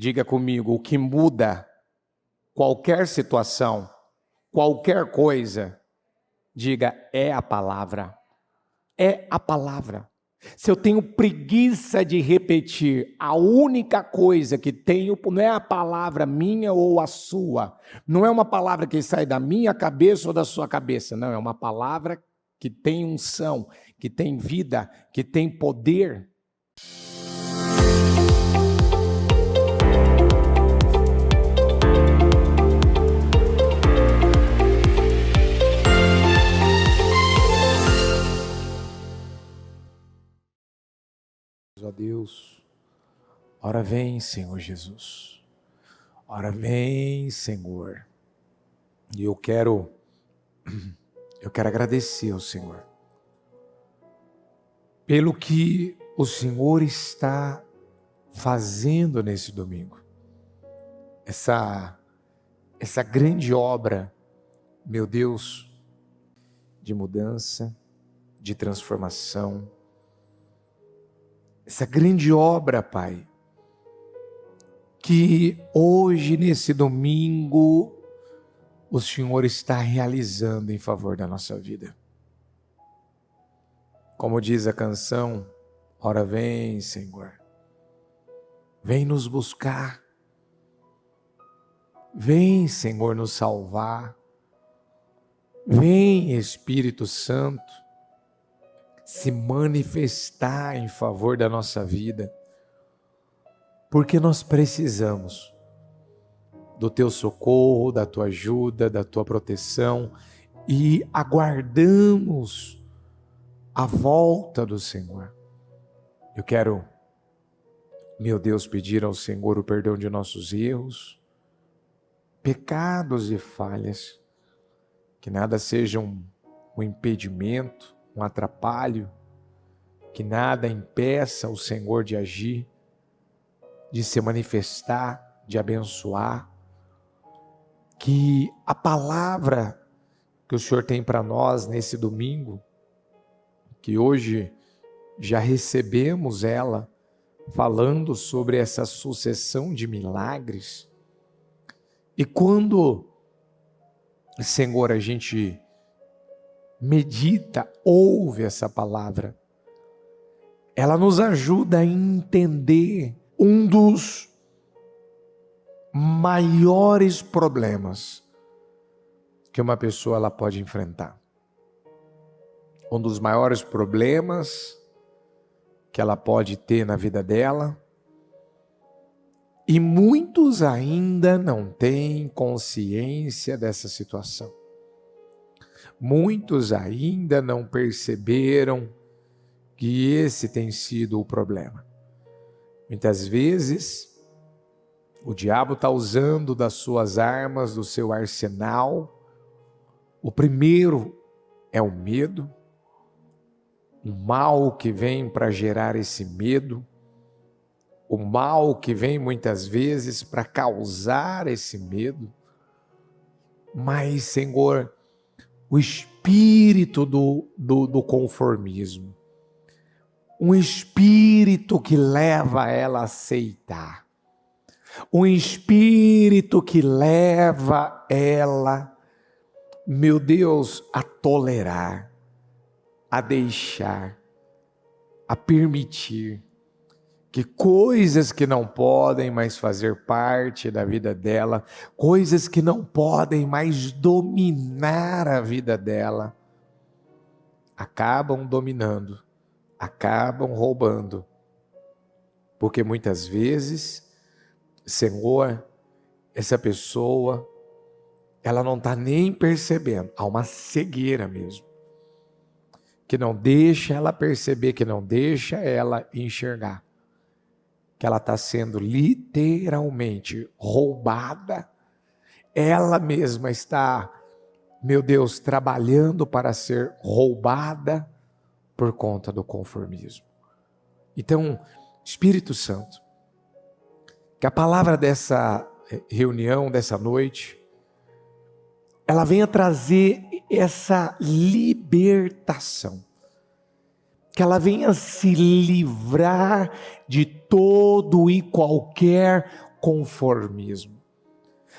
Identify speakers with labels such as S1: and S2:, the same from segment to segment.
S1: Diga comigo, o que muda qualquer situação, qualquer coisa, diga, é a palavra. É a palavra. Se eu tenho preguiça de repetir, a única coisa que tenho não é a palavra minha ou a sua. Não é uma palavra que sai da minha cabeça ou da sua cabeça. Não, é uma palavra que tem unção, que tem vida, que tem poder. A Deus, ora vem, Senhor Jesus, ora vem, Senhor, e eu quero agradecer ao Senhor, pelo que o Senhor está fazendo nesse domingo, essa grande obra, meu Deus, de mudança, de transformação, essa grande obra, Pai, que hoje, nesse domingo, o Senhor está realizando em favor da nossa vida. Como diz a canção, ora vem, Senhor, vem nos buscar, vem, Senhor, nos salvar, vem, Espírito Santo, se manifestar em favor da nossa vida, porque nós precisamos do teu socorro, da tua ajuda, da tua proteção e aguardamos a volta do Senhor. Eu quero, meu Deus, pedir ao Senhor o perdão de nossos erros, pecados e falhas, que nada seja um impedimento, um atrapalho, que nada impeça o Senhor de agir, de se manifestar, de abençoar, que a palavra que o Senhor tem para nós nesse domingo, que hoje já recebemos ela, falando sobre essa sucessão de milagres, e quando, Senhor, a gente medita, ouve essa palavra, ela nos ajuda a entender um dos maiores problemas que uma pessoa ela pode enfrentar. Um dos maiores problemas que ela pode ter na vida dela, e muitos ainda não têm consciência dessa situação. Muitos ainda não perceberam que esse tem sido o problema. Muitas vezes, o diabo está usando das suas armas, do seu arsenal. O primeiro é o medo, o mal que vem para gerar esse medo, o mal que vem muitas vezes para causar esse medo. Mas, Senhor, o espírito do conformismo, um espírito que leva ela a aceitar, um espírito que leva ela, meu Deus, a tolerar, a deixar, a permitir que coisas que não podem mais fazer parte da vida dela, coisas que não podem mais dominar a vida dela, acabam dominando, acabam roubando. Porque muitas vezes, Senhor, essa pessoa, ela não está nem percebendo, há uma cegueira mesmo, que não deixa ela perceber, que não deixa ela enxergar, que ela está sendo literalmente roubada, ela mesma está, meu Deus, trabalhando para ser roubada por conta do conformismo. Então, Espírito Santo, que a palavra dessa reunião, dessa noite, ela venha trazer essa libertação, que ela venha se livrar de todo e qualquer conformismo.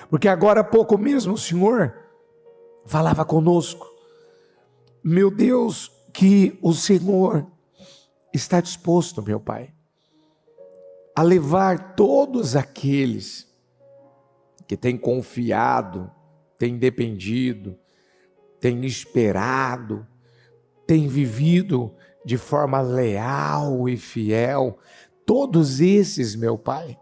S1: Porque agora há pouco mesmo o Senhor falava conosco, meu Deus, que o Senhor está disposto, meu Pai, a levar todos aqueles que têm confiado, têm dependido, têm esperado, têm vivido de forma leal e fiel, todos esses, meu Pai,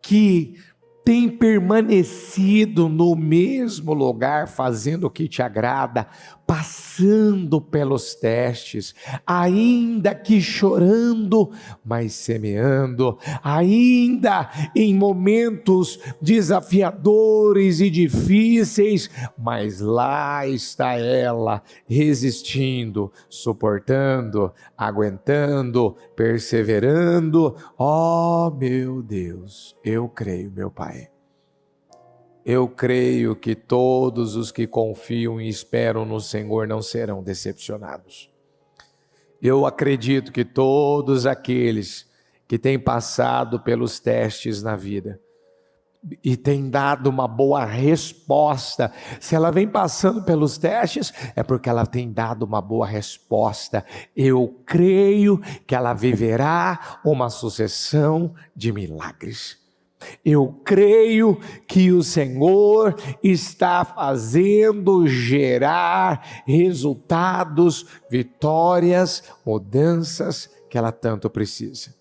S1: que têm permanecido no mesmo lugar, fazendo o que te agrada, passando pelos testes, ainda que chorando, mas semeando, ainda em momentos desafiadores e difíceis, mas lá está ela, resistindo, suportando, aguentando, perseverando. Oh, meu Deus, eu creio, meu Pai. Eu creio que todos os que confiam e esperam no Senhor não serão decepcionados. Eu acredito que todos aqueles que têm passado pelos testes na vida e têm dado uma boa resposta, se ela vem passando pelos testes, é porque ela tem dado uma boa resposta. Eu creio que ela viverá uma sucessão de milagres. Eu creio que o Senhor está fazendo gerar resultados, vitórias, mudanças que ela tanto precisa.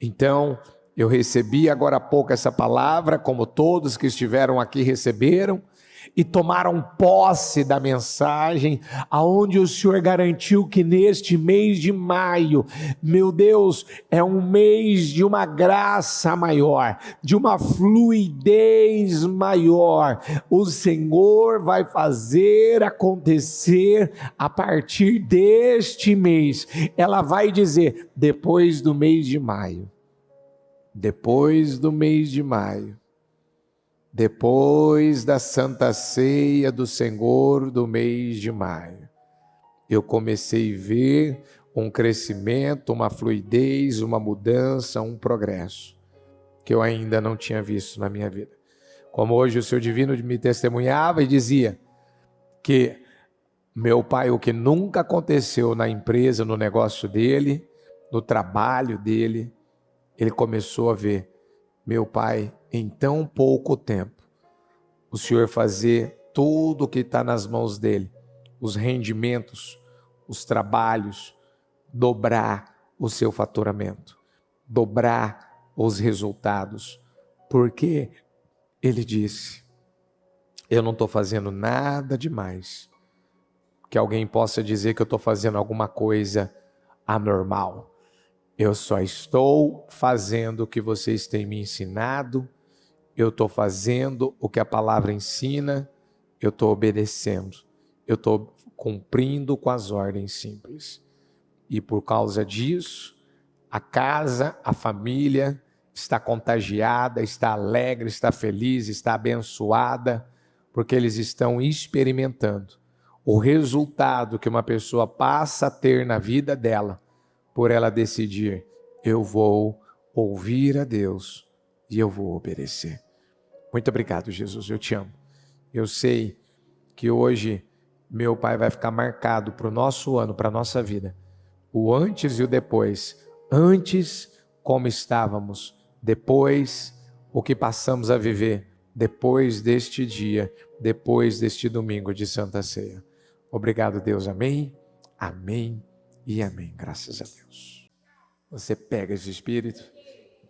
S1: Então, eu recebi agora há pouco essa palavra, como todos que estiveram aqui receberam, e tomaram posse da mensagem, aonde o Senhor garantiu que neste mês de maio, meu Deus, é um mês de uma graça maior, de uma fluidez maior. O Senhor vai fazer acontecer a partir deste mês. Ela vai dizer, depois do mês de maio, depois do mês de maio, depois da Santa Ceia do Senhor do mês de maio, eu comecei a ver um crescimento, uma fluidez, uma mudança, um progresso, que eu ainda não tinha visto na minha vida. Como hoje o Senhor Divino me testemunhava e dizia que meu pai, o que nunca aconteceu na empresa, no negócio dele, no trabalho dele, ele começou a ver, meu pai, em tão pouco tempo, o Senhor fazer tudo o que está nas mãos dele, os rendimentos, os trabalhos, dobrar o seu faturamento, dobrar os resultados, porque ele disse, eu não estou fazendo nada demais, que alguém possa dizer que eu estou fazendo alguma coisa anormal. Eu só estou fazendo o que vocês têm me ensinado, eu estou fazendo o que a palavra ensina, eu estou obedecendo, eu estou cumprindo com as ordens simples. E por causa disso, a casa, a família está contagiada, está alegre, está feliz, está abençoada, porque eles estão experimentando o resultado que uma pessoa passa a ter na vida dela, por ela decidir, eu vou ouvir a Deus e eu vou obedecer. Muito obrigado, Jesus, eu te amo. Eu sei que hoje meu Pai vai ficar marcado para o nosso ano, para a nossa vida, o antes e o depois. Antes, como estávamos, depois, o que passamos a viver, depois deste dia, depois deste domingo de Santa Ceia. Obrigado, Deus, amém, amém e amém, graças a Deus. Você pega esse Espírito,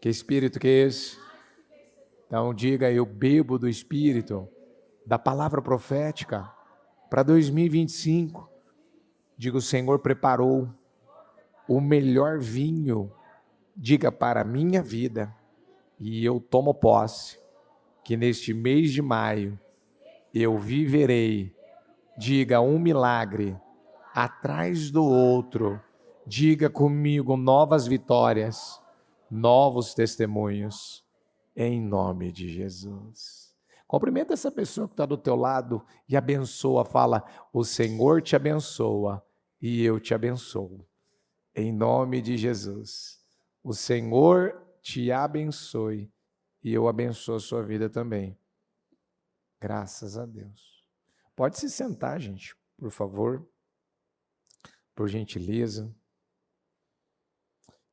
S1: que Espírito que é esse? Então diga, eu bebo do Espírito, da palavra profética, para 2025, diga, o Senhor preparou o melhor vinho, diga, para a minha vida, e eu tomo posse, que neste mês de maio, eu viverei, diga, um milagre, atrás do outro, diga comigo, novas vitórias, novos testemunhos, em nome de Jesus. Cumprimenta essa pessoa que está do teu lado e abençoa, fala, o Senhor te abençoa e eu te abençoo. Em nome de Jesus, o Senhor te abençoe e eu abençoo a sua vida também. Graças a Deus. Pode se sentar, gente, por favor, por gentileza.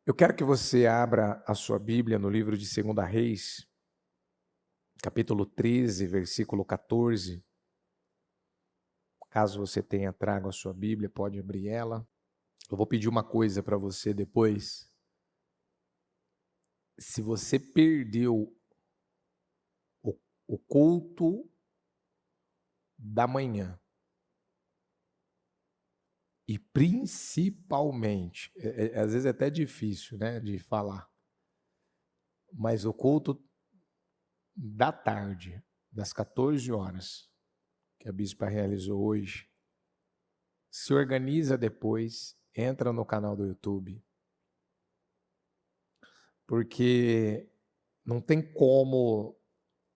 S1: Eu quero que você abra a sua Bíblia no livro de 2 Reis, capítulo 13, versículo 14. Caso você tenha trago a sua Bíblia, pode abrir ela. Eu vou pedir uma coisa para você depois. Se você perdeu o culto da manhã, e principalmente, às vezes é até difícil, né, de falar, mas o culto da tarde, das 14 horas, que a bispa realizou hoje, se organiza depois, entra no canal do YouTube, porque não tem como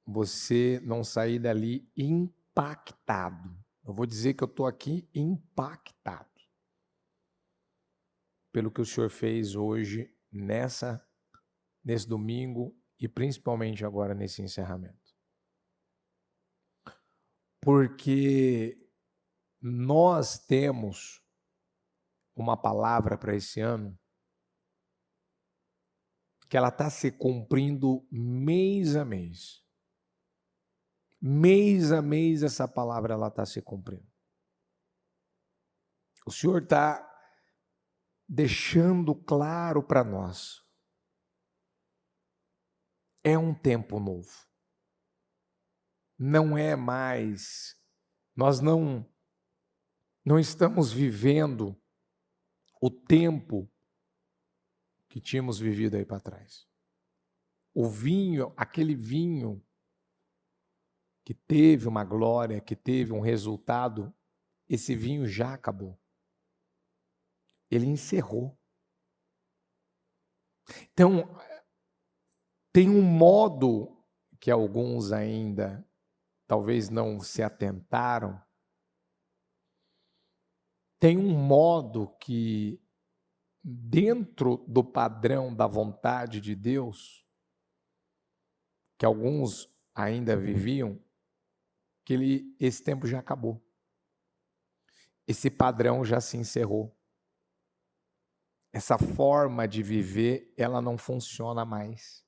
S1: você não sair dali impactado. Eu vou dizer que eu estou aqui impactado pelo que o Senhor fez hoje, nesse domingo e principalmente agora nesse encerramento. Porque nós temos uma palavra para esse ano que ela está se cumprindo mês a mês. Mês a mês essa palavra ela está se cumprindo. O Senhor está deixando claro para nós. É um tempo novo. Não é mais, nós não estamos vivendo o tempo que tínhamos vivido aí para trás. O vinho, aquele vinho que teve uma glória, que teve um resultado, esse vinho já acabou. Ele encerrou. Então, tem um modo que alguns ainda talvez não se atentaram, tem um modo que, dentro do padrão da vontade de Deus, que alguns ainda viviam, que esse tempo já acabou. Esse padrão já se encerrou. Essa forma de viver, ela não funciona mais.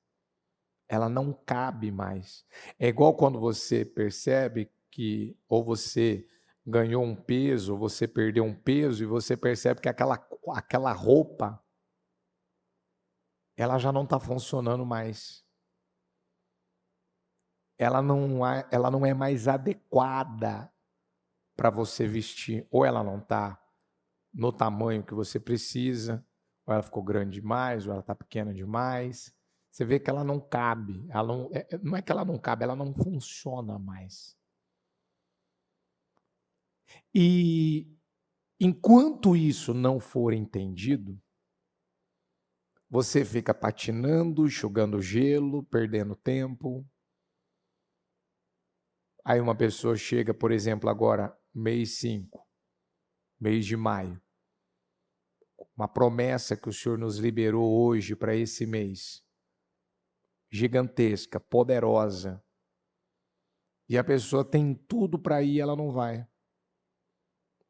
S1: Ela não cabe mais. É igual quando você percebe que ou você ganhou um peso, ou você perdeu um peso, e você percebe que aquela roupa, ela já não está funcionando mais. Ela não é mais adequada para você vestir. Ou ela não está no tamanho que você precisa, ou ela ficou grande demais, ou ela está pequena demais. Você vê que ela não cabe. Não é que ela não cabe, ela não funciona mais. E enquanto isso não for entendido, você fica patinando, enxugando gelo, perdendo tempo. Aí uma pessoa chega, por exemplo, agora, mês 5, mês de maio. Uma promessa que o Senhor nos liberou hoje para esse mês. Gigantesca, poderosa. E a pessoa tem tudo para ir, ela não vai.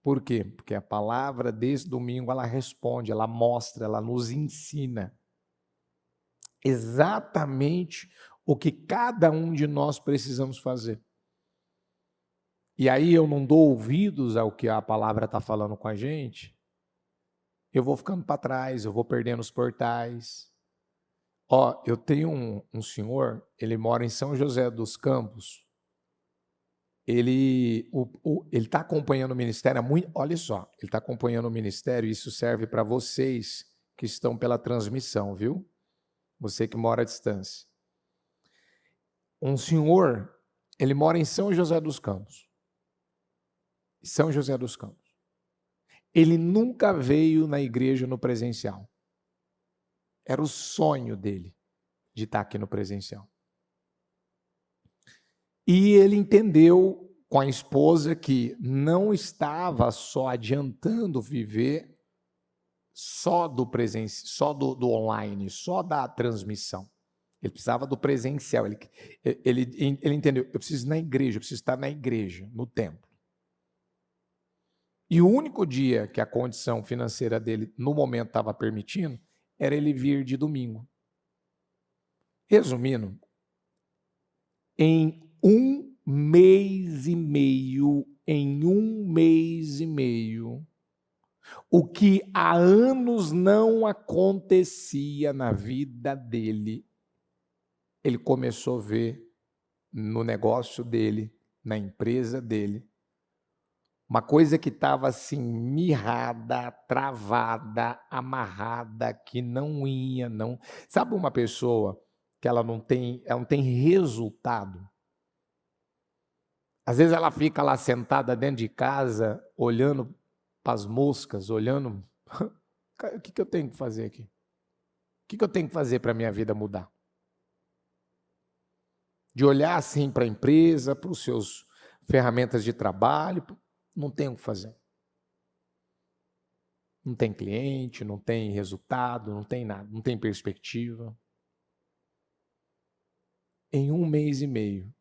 S1: Por quê? Porque a palavra desse domingo, ela responde, ela mostra, ela nos ensina exatamente o que cada um de nós precisamos fazer. E aí eu não dou ouvidos ao que a palavra está falando com a gente, eu vou ficando para trás, eu vou perdendo os portais. Eu tenho um senhor, ele mora em São José dos Campos, ele está acompanhando o ministério há muito, olha só, ele está acompanhando o ministério, isso serve para vocês que estão pela transmissão, viu? Você que mora à distância. Um senhor, ele mora em São José dos Campos. São José dos Campos. Ele nunca veio na igreja no presencial. Era o sonho dele de estar aqui no presencial. E ele entendeu com a esposa que não estava só adiantando viver só do online, só da transmissão. Ele precisava do presencial. Ele entendeu, eu preciso ir na igreja, eu preciso estar na igreja, no templo. E o único dia que a condição financeira dele, no momento, estava permitindo, era ele vir de domingo. Resumindo, em um mês e meio, o que há anos não acontecia na vida dele, ele começou a ver no negócio dele, na empresa dele, uma coisa que estava assim, mirrada, travada, amarrada, que não ia, não. Sabe uma pessoa que ela não tem resultado? Às vezes ela fica lá sentada dentro de casa, olhando para as moscas, olhando. O que eu tenho que fazer aqui? O que eu tenho que fazer para a minha vida mudar? De olhar assim para a empresa, para os seus ferramentas de trabalho, não tem o que fazer. Não tem cliente, não tem resultado, não tem nada, não tem perspectiva. Em um mês e meio,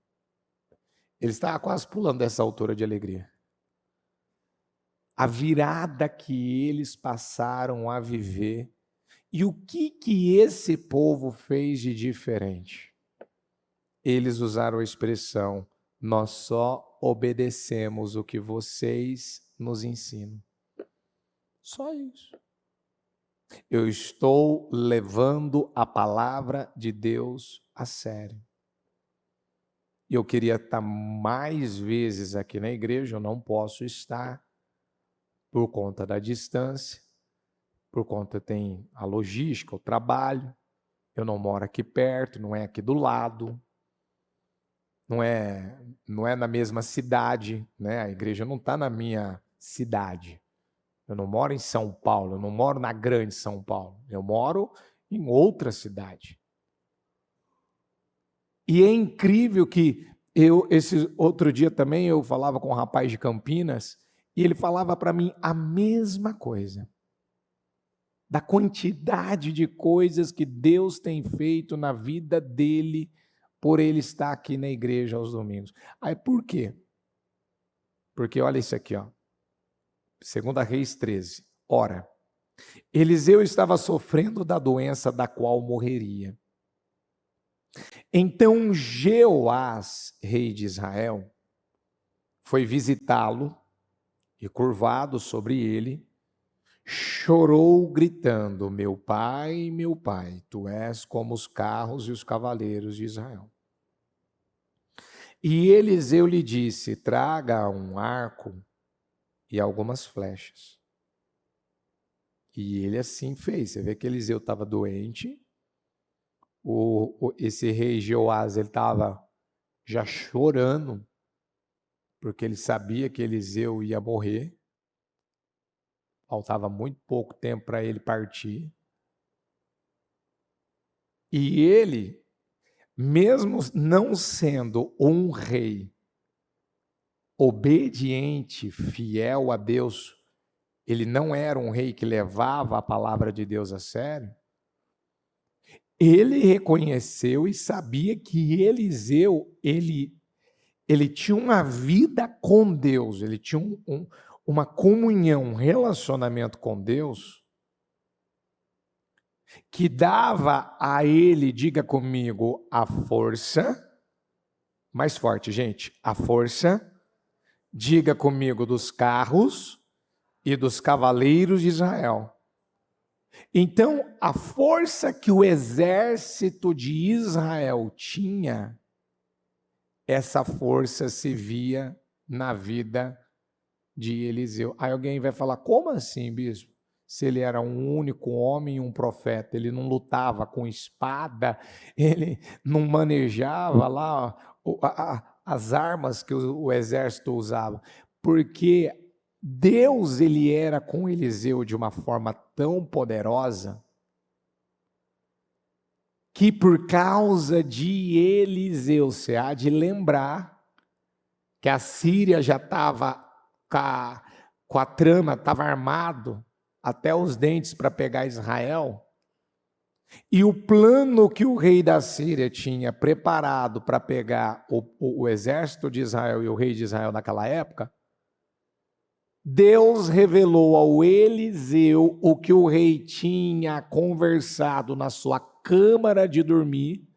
S1: ele estava quase pulando dessa altura de alegria. A virada que eles passaram a viver e o que esse povo fez de diferente. Eles usaram a expressão: nós só obedecemos o que vocês nos ensinam. Só isso. Eu estou levando a palavra de Deus a sério. Eu queria estar mais vezes aqui na igreja, eu não posso estar por conta da distância, por conta tem a logística, o trabalho. Eu não moro aqui perto, não é aqui do lado. Não é na mesma cidade, né? A igreja não está na minha cidade. Eu não moro em São Paulo, eu não moro na grande São Paulo. Eu moro em outra cidade. E é incrível que esse outro dia também eu falava com um rapaz de Campinas e ele falava para mim a mesma coisa. Da quantidade de coisas que Deus tem feito na vida dele por ele estar aqui na igreja aos domingos. Aí por quê? Porque olha isso aqui, ó. 2 Reis 13. Ora, Eliseu estava sofrendo da doença da qual morreria. Então Jeoás, rei de Israel, foi visitá-lo e, curvado sobre ele, chorou gritando: meu pai, tu és como os carros e os cavaleiros de Israel. E Eliseu lhe disse: traga um arco e algumas flechas. E ele assim fez. Você vê que Eliseu estava doente. Esse rei Jeoás, ele estava já chorando, porque ele sabia que Eliseu ia morrer. Faltava muito pouco tempo para ele partir. E ele, mesmo não sendo um rei obediente, fiel a Deus, ele não era um rei que levava a palavra de Deus a sério. Ele reconheceu e sabia que Eliseu, ele tinha uma vida com Deus, ele tinha uma comunhão, um relacionamento com Deus, que dava a ele, diga comigo, a força, mais forte, gente, a força, diga comigo, dos carros e dos cavaleiros de Israel. Então, a força que o exército de Israel tinha, essa força se via na vida de Eliseu. Aí alguém vai falar: como assim, bispo? Se ele era um único homem e um profeta, ele não lutava com espada, ele não manejava lá as armas que o exército usava, porque Deus, ele era com Eliseu de uma forma tão poderosa que por causa de Eliseu, você há de lembrar que a Síria já estava com a trama, estava armado até os dentes para pegar Israel. E o plano que o rei da Síria tinha preparado para pegar o exército de Israel e o rei de Israel naquela época, Deus revelou ao Eliseu o que o rei tinha conversado na sua câmara de dormir.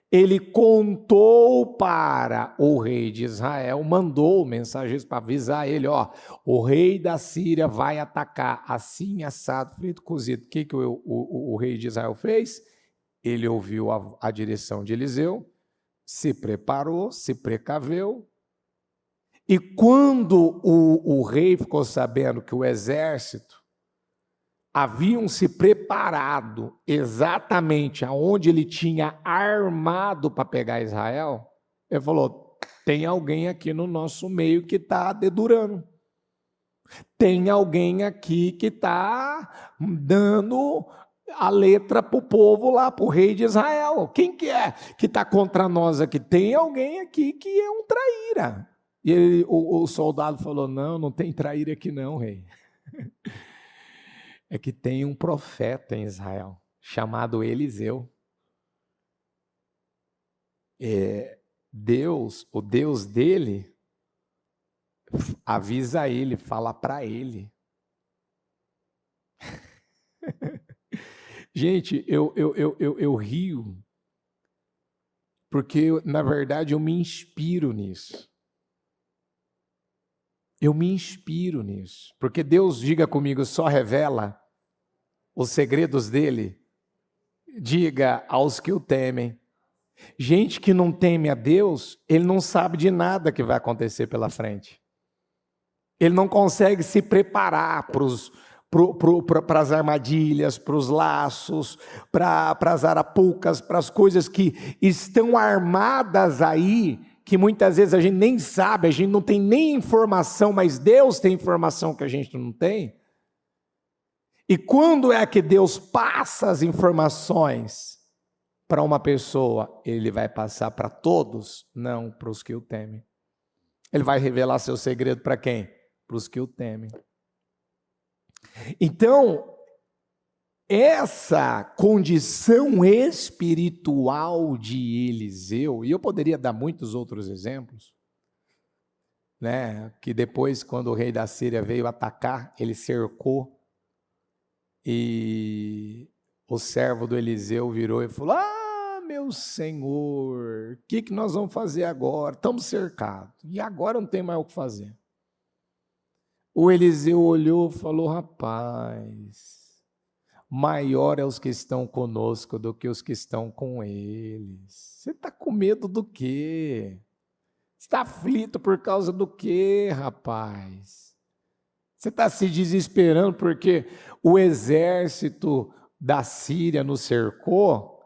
S1: Ele contou para o rei de Israel, mandou mensagens para avisar ele, ó, o rei da Síria vai atacar assim, assado, frito, cozido. O que o rei de Israel fez? Ele ouviu a direção de Eliseu, se preparou, se precaveu, e quando o rei ficou sabendo que o exército haviam se preparado exatamente aonde ele tinha armado para pegar Israel, ele falou, tem alguém aqui no nosso meio que está dedurando. Tem alguém aqui que está dando a letra para o povo lá, para o rei de Israel. Quem que é que está contra nós aqui? Tem alguém aqui que é um traíra. E o soldado falou, não tem traíra aqui não, rei. É que tem um profeta em Israel, chamado Eliseu. Deus, o Deus dele, avisa ele, fala para ele. Gente, eu rio, porque, na verdade, eu me inspiro nisso. Eu me inspiro nisso. Porque Deus, diga comigo, só revela os segredos dele. Diga aos que o temem. Gente que não teme a Deus, ele não sabe de nada que vai acontecer pela frente. Ele não consegue se preparar para as armadilhas, para os laços, para as arapucas, para as coisas que estão armadas aí, que muitas vezes a gente nem sabe, a gente não tem nem informação, mas Deus tem informação que a gente não tem. E quando é que Deus passa as informações para uma pessoa? Ele vai passar para todos? Não, para os que o temem. Ele vai revelar seu segredo para quem? Para os que o temem. Então, essa condição espiritual de Eliseu, e eu poderia dar muitos outros exemplos, né? Que depois, quando o rei da Síria veio atacar, ele cercou, e o servo do Eliseu virou e falou, meu senhor, o que nós vamos fazer agora? Estamos cercados, e agora não tem mais o que fazer. O Eliseu olhou e falou, rapaz, maior é os que estão conosco do que os que estão com eles. Você está com medo do quê? Você está aflito por causa do quê, rapaz? Você está se desesperando porque o exército da Síria nos cercou?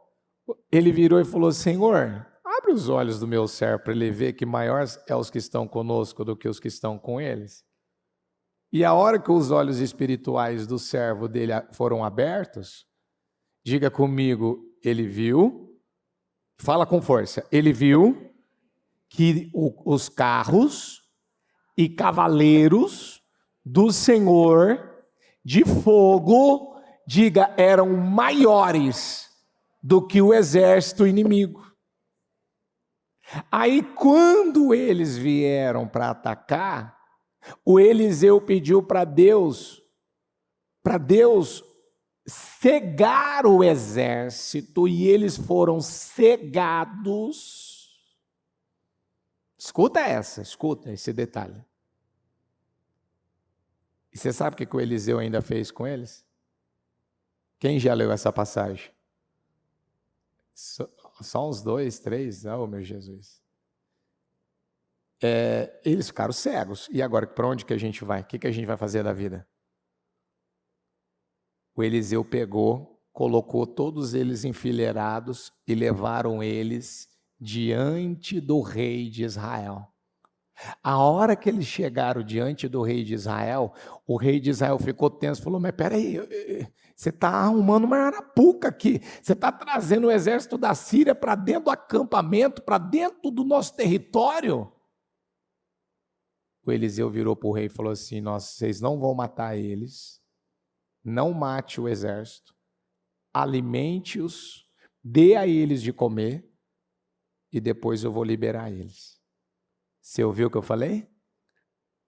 S1: Ele virou e falou, Senhor, abre os olhos do meu servo para ele ver que maiores é os que estão conosco do que os que estão com eles. E a hora que os olhos espirituais do servo dele foram abertos, diga comigo, ele viu, fala com força, ele viu que os carros e cavaleiros do Senhor de fogo, diga, eram maiores do que o exército inimigo. Aí quando eles vieram para atacar, o Eliseu pediu para Deus cegar o exército, e eles foram cegados. Escuta esse detalhe. E você sabe o que o Eliseu ainda fez com eles? Quem já leu essa passagem? Só uns 2, 3, oh meu Jesus. Eles ficaram cegos. E agora, para onde que a gente vai? O que a gente vai fazer da vida? O Eliseu pegou, colocou todos eles enfileirados e levaram eles diante do rei de Israel. A hora que eles chegaram diante do rei de Israel, o rei de Israel ficou tenso, falou, mas peraí, você está arrumando uma arapuca aqui, você está trazendo o exército da Síria para dentro do acampamento, para dentro do nosso território? O Eliseu virou para o rei e falou assim, vocês não vão matar eles, não mate o exército, alimente-os, dê a eles de comer e depois eu vou liberar eles. Você ouviu o que eu falei?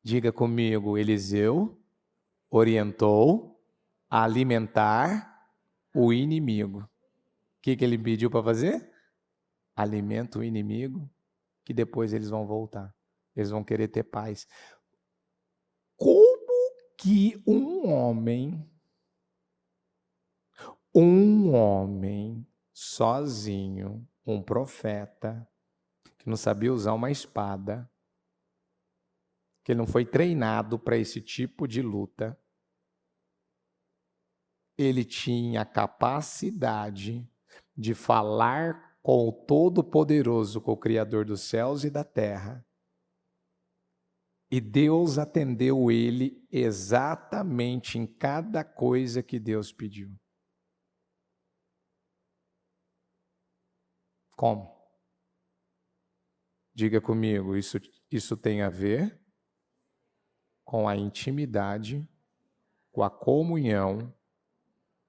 S1: Diga comigo, Eliseu orientou a alimentar o inimigo. O que ele pediu para fazer? Alimenta o inimigo, que depois eles vão voltar. Eles vão querer ter paz. Como que um homem sozinho, um profeta, que não sabia usar uma espada, que ele não foi treinado para esse tipo de luta, ele tinha a capacidade de falar com o Todo-Poderoso, com o Criador dos céus e da terra. E Deus atendeu ele exatamente em cada coisa que Deus pediu. Como? Diga comigo, isso tem a ver com a intimidade, com a comunhão,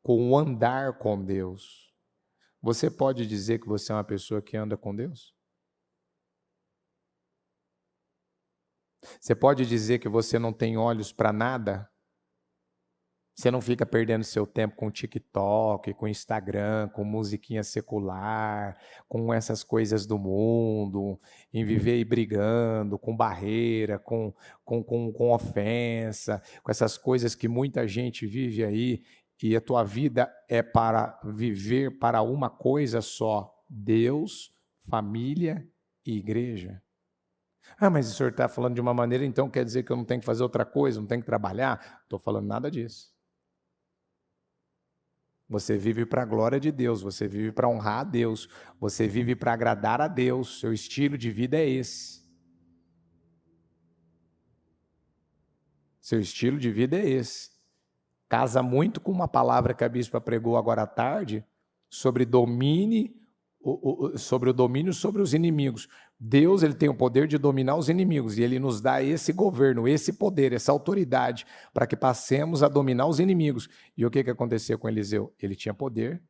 S1: com o andar com Deus. Você pode dizer que você é uma pessoa que anda com Deus? Você pode dizer que você não tem olhos para nada? Você não fica perdendo seu tempo com TikTok, com Instagram, com musiquinha secular, com essas coisas do mundo, em viver aí brigando, com barreira, com ofensa, com essas coisas que muita gente vive aí, e a tua vida é para viver para uma coisa só: Deus, família e igreja. Ah, mas o senhor está falando de uma maneira, então quer dizer que eu não tenho que fazer outra coisa, não tenho que trabalhar? Estou falando nada disso. Você vive para a glória de Deus, você vive para honrar a Deus, você vive para agradar a Deus, seu estilo de vida é esse. Seu estilo de vida é esse. Casa muito com uma palavra que a bispa pregou agora à tarde, sobre sobre o domínio sobre os inimigos. Deus, ele tem o poder de dominar os inimigos e ele nos dá esse governo, esse poder, essa autoridade para que passemos a dominar os inimigos. E o que aconteceu com Eliseu? Ele tinha poder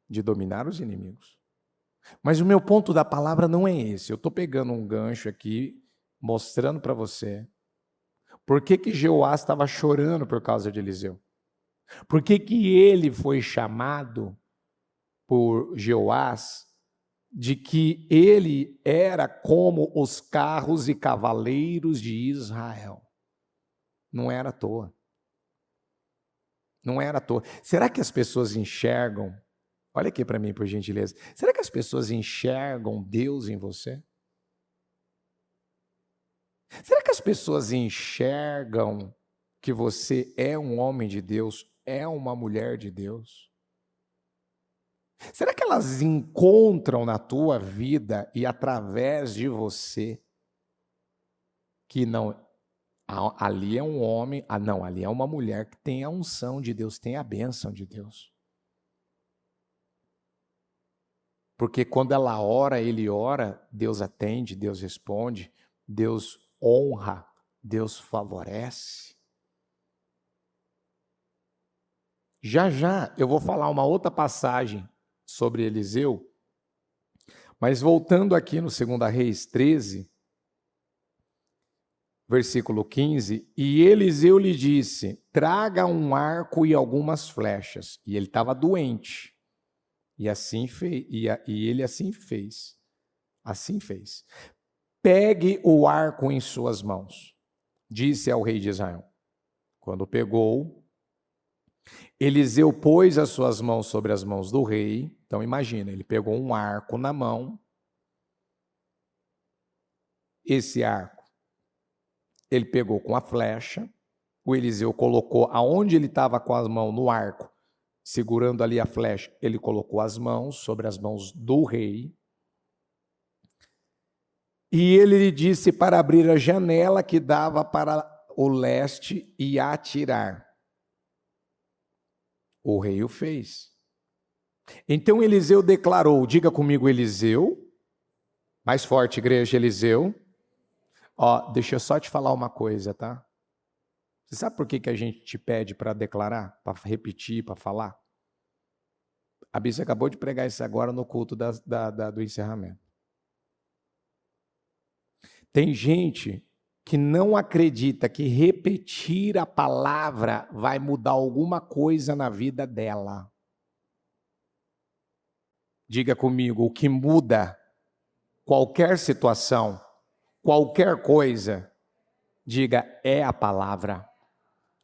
S1: de dominar os inimigos. Mas o meu ponto da palavra não é esse. Eu estou pegando um gancho aqui, mostrando para você por que Jeoás estava chorando por causa de Eliseu. Por que ele foi chamado por Jeoás de que ele era como os carros e cavaleiros de Israel. Não era à toa. Não era à toa. Será que as pessoas enxergam? Olha aqui para mim, por gentileza. Será que as pessoas enxergam Deus em você? Será que as pessoas enxergam que você é um homem de Deus, é uma mulher de Deus? Será que elas encontram na tua vida e através de você que não, ali é um homem, não, ali é uma mulher que tem a unção de Deus, tem a bênção de Deus. Porque quando ela ora, ele ora, Deus atende, Deus responde, Deus honra, Deus favorece. Já já eu vou falar uma outra passagem sobre Eliseu, mas voltando aqui no 2 Reis 13, versículo 15, e Eliseu lhe disse, traga um arco e algumas flechas. E ele estava doente. E assim fez, e ele assim fez. Assim fez. Pegue o arco em suas mãos, disse ao rei de Israel. Quando pegou, Eliseu pôs as suas mãos sobre as mãos do rei. Então imagina, ele pegou um arco na mão. Esse arco, ele pegou com a flecha. O Eliseu colocou aonde ele estava com as mãos no arco, segurando ali a flecha, ele colocou as mãos sobre as mãos do rei. E ele lhe disse para abrir a janela que dava para o leste e atirar. O rei o fez. Então Eliseu declarou, diga comigo Eliseu, mais forte igreja, Eliseu. Ó, deixa eu só te falar uma coisa, tá? Você sabe por que a gente te pede para declarar, para repetir, para falar? A Bíblia acabou de pregar isso agora no culto do encerramento. Tem gente que não acredita que repetir a palavra vai mudar alguma coisa na vida dela. Diga comigo, o que muda qualquer situação, qualquer coisa, diga, é a palavra.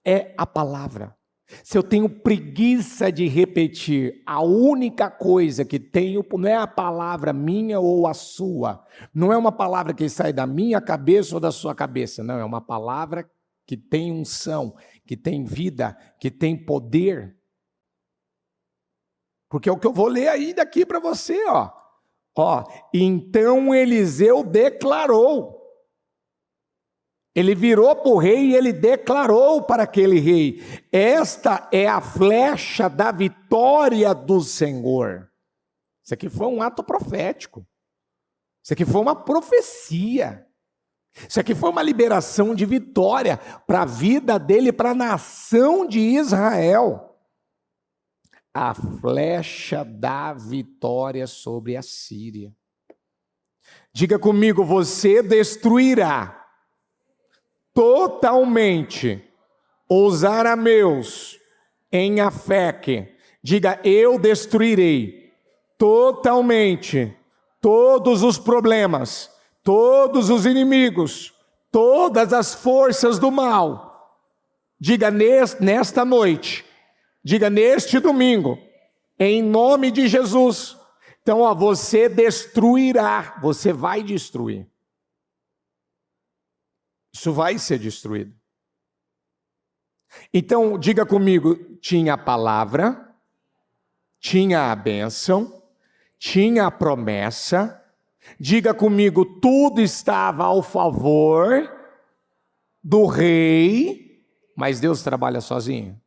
S1: É a palavra. Se eu tenho preguiça de repetir, a única coisa que tenho não é a palavra minha ou a sua. Não é uma palavra que sai da minha cabeça ou da sua cabeça. Não, é uma palavra que tem unção, que tem vida, que tem poder. Porque é o que eu vou ler aí daqui para você, ó. Então Eliseu declarou. Ele virou para o rei e ele declarou para aquele rei: esta é a flecha da vitória do Senhor. Isso aqui foi um ato profético. Isso aqui foi uma profecia. Isso aqui foi uma liberação de vitória para a vida dele, para a nação de Israel. A flecha da vitória sobre a Síria. Diga comigo, você destruirá totalmente os arameus em Afeque. Diga, eu destruirei totalmente todos os problemas, todos os inimigos, todas as forças do mal. Diga, nesta noite, diga, neste domingo, em nome de Jesus. Então, você destruirá, você vai destruir. Isso vai ser destruído. Então, diga comigo, tinha a palavra, tinha a bênção, tinha a promessa. Diga comigo, tudo estava ao favor do rei, mas Deus trabalha sozinho.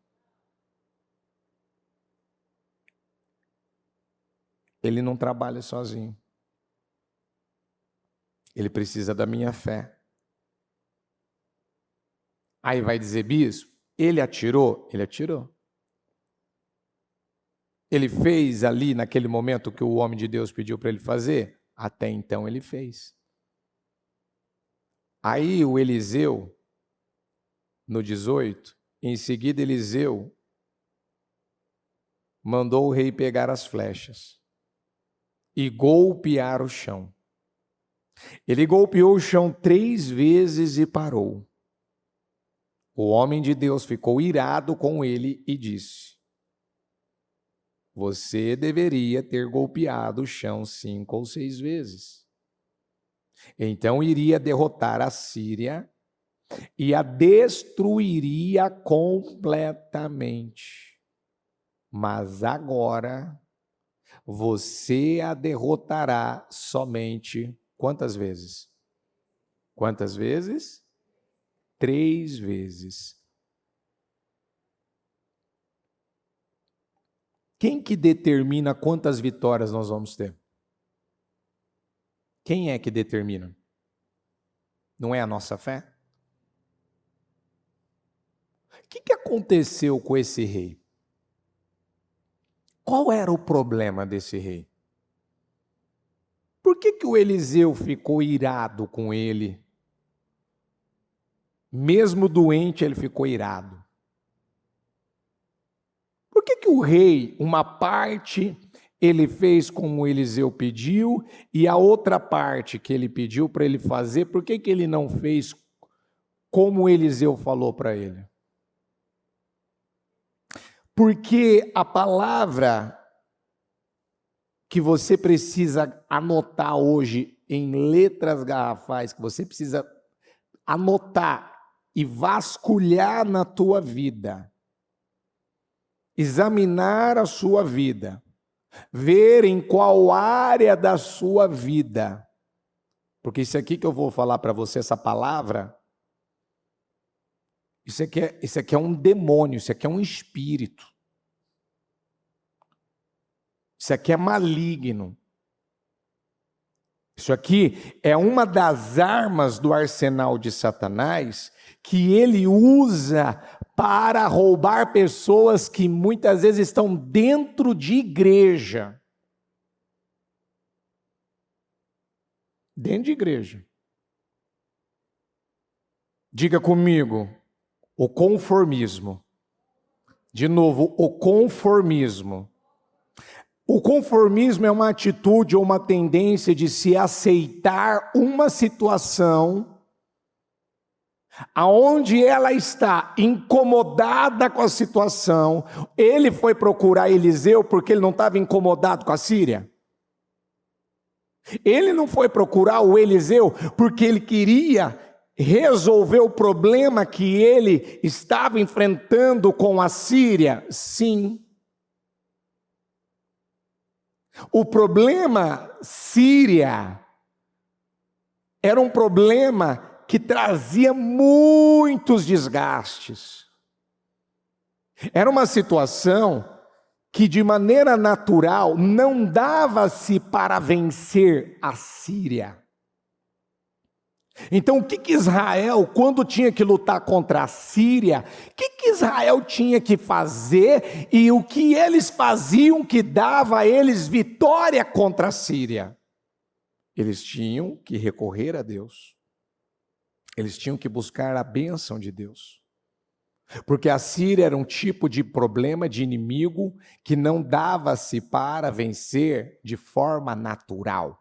S1: Ele não trabalha sozinho. Ele precisa da minha fé. Aí vai dizer, bispo, ele atirou? Ele atirou. Ele fez ali naquele momento o que o homem de Deus pediu para ele fazer? Até então ele fez. Aí o Eliseu, no 18, em seguida Eliseu mandou o rei pegar as flechas e golpear o chão. Ele golpeou o chão 3 vezes e parou. O homem de Deus ficou irado com ele e disse: você deveria ter golpeado o chão 5 ou 6 vezes. Então iria derrotar a Síria e a destruiria completamente. Mas agora você a derrotará somente quantas vezes? Quantas vezes? 3 vezes. Quem que determina quantas vitórias nós vamos ter? Quem é que determina? Não é a nossa fé? O que aconteceu com esse rei? Qual era o problema desse rei? Por que o Eliseu ficou irado com ele? Mesmo doente, ele ficou irado. Por que o rei, uma parte, ele fez como Eliseu pediu, e a outra parte que ele pediu para ele fazer, por que ele não fez como Eliseu falou para ele? Porque a palavra que você precisa anotar hoje em letras garrafais, que você precisa anotar e vasculhar na tua vida, examinar a sua vida, ver em qual área da sua vida, porque isso aqui que eu vou falar para você, essa palavra, isso aqui é um demônio, isso aqui é um espírito, isso aqui é maligno, Isso aqui é uma das armas do arsenal de Satanás que ele usa para roubar pessoas que muitas vezes estão dentro de igreja. Dentro de igreja. Diga comigo, o conformismo. De novo, o conformismo. O conformismo é uma atitude ou uma tendência de se aceitar uma situação aonde ela está incomodada com a situação. Ele foi procurar Eliseu porque ele não estava incomodado com a Síria. Ele não foi procurar o Eliseu porque ele queria resolver o problema que ele estava enfrentando com a Síria. Sim. O problema Síria era um problema que trazia muitos desgastes. Era uma situação que de maneira natural não dava-se para vencer a Síria. Então o que Israel, quando tinha que lutar contra a Síria, o que Israel tinha que fazer e o que eles faziam que dava a eles vitória contra a Síria? Eles tinham que recorrer a Deus. Eles tinham que buscar a bênção de Deus. Porque a Síria era um tipo de problema, de inimigo, que não dava-se para vencer de forma natural.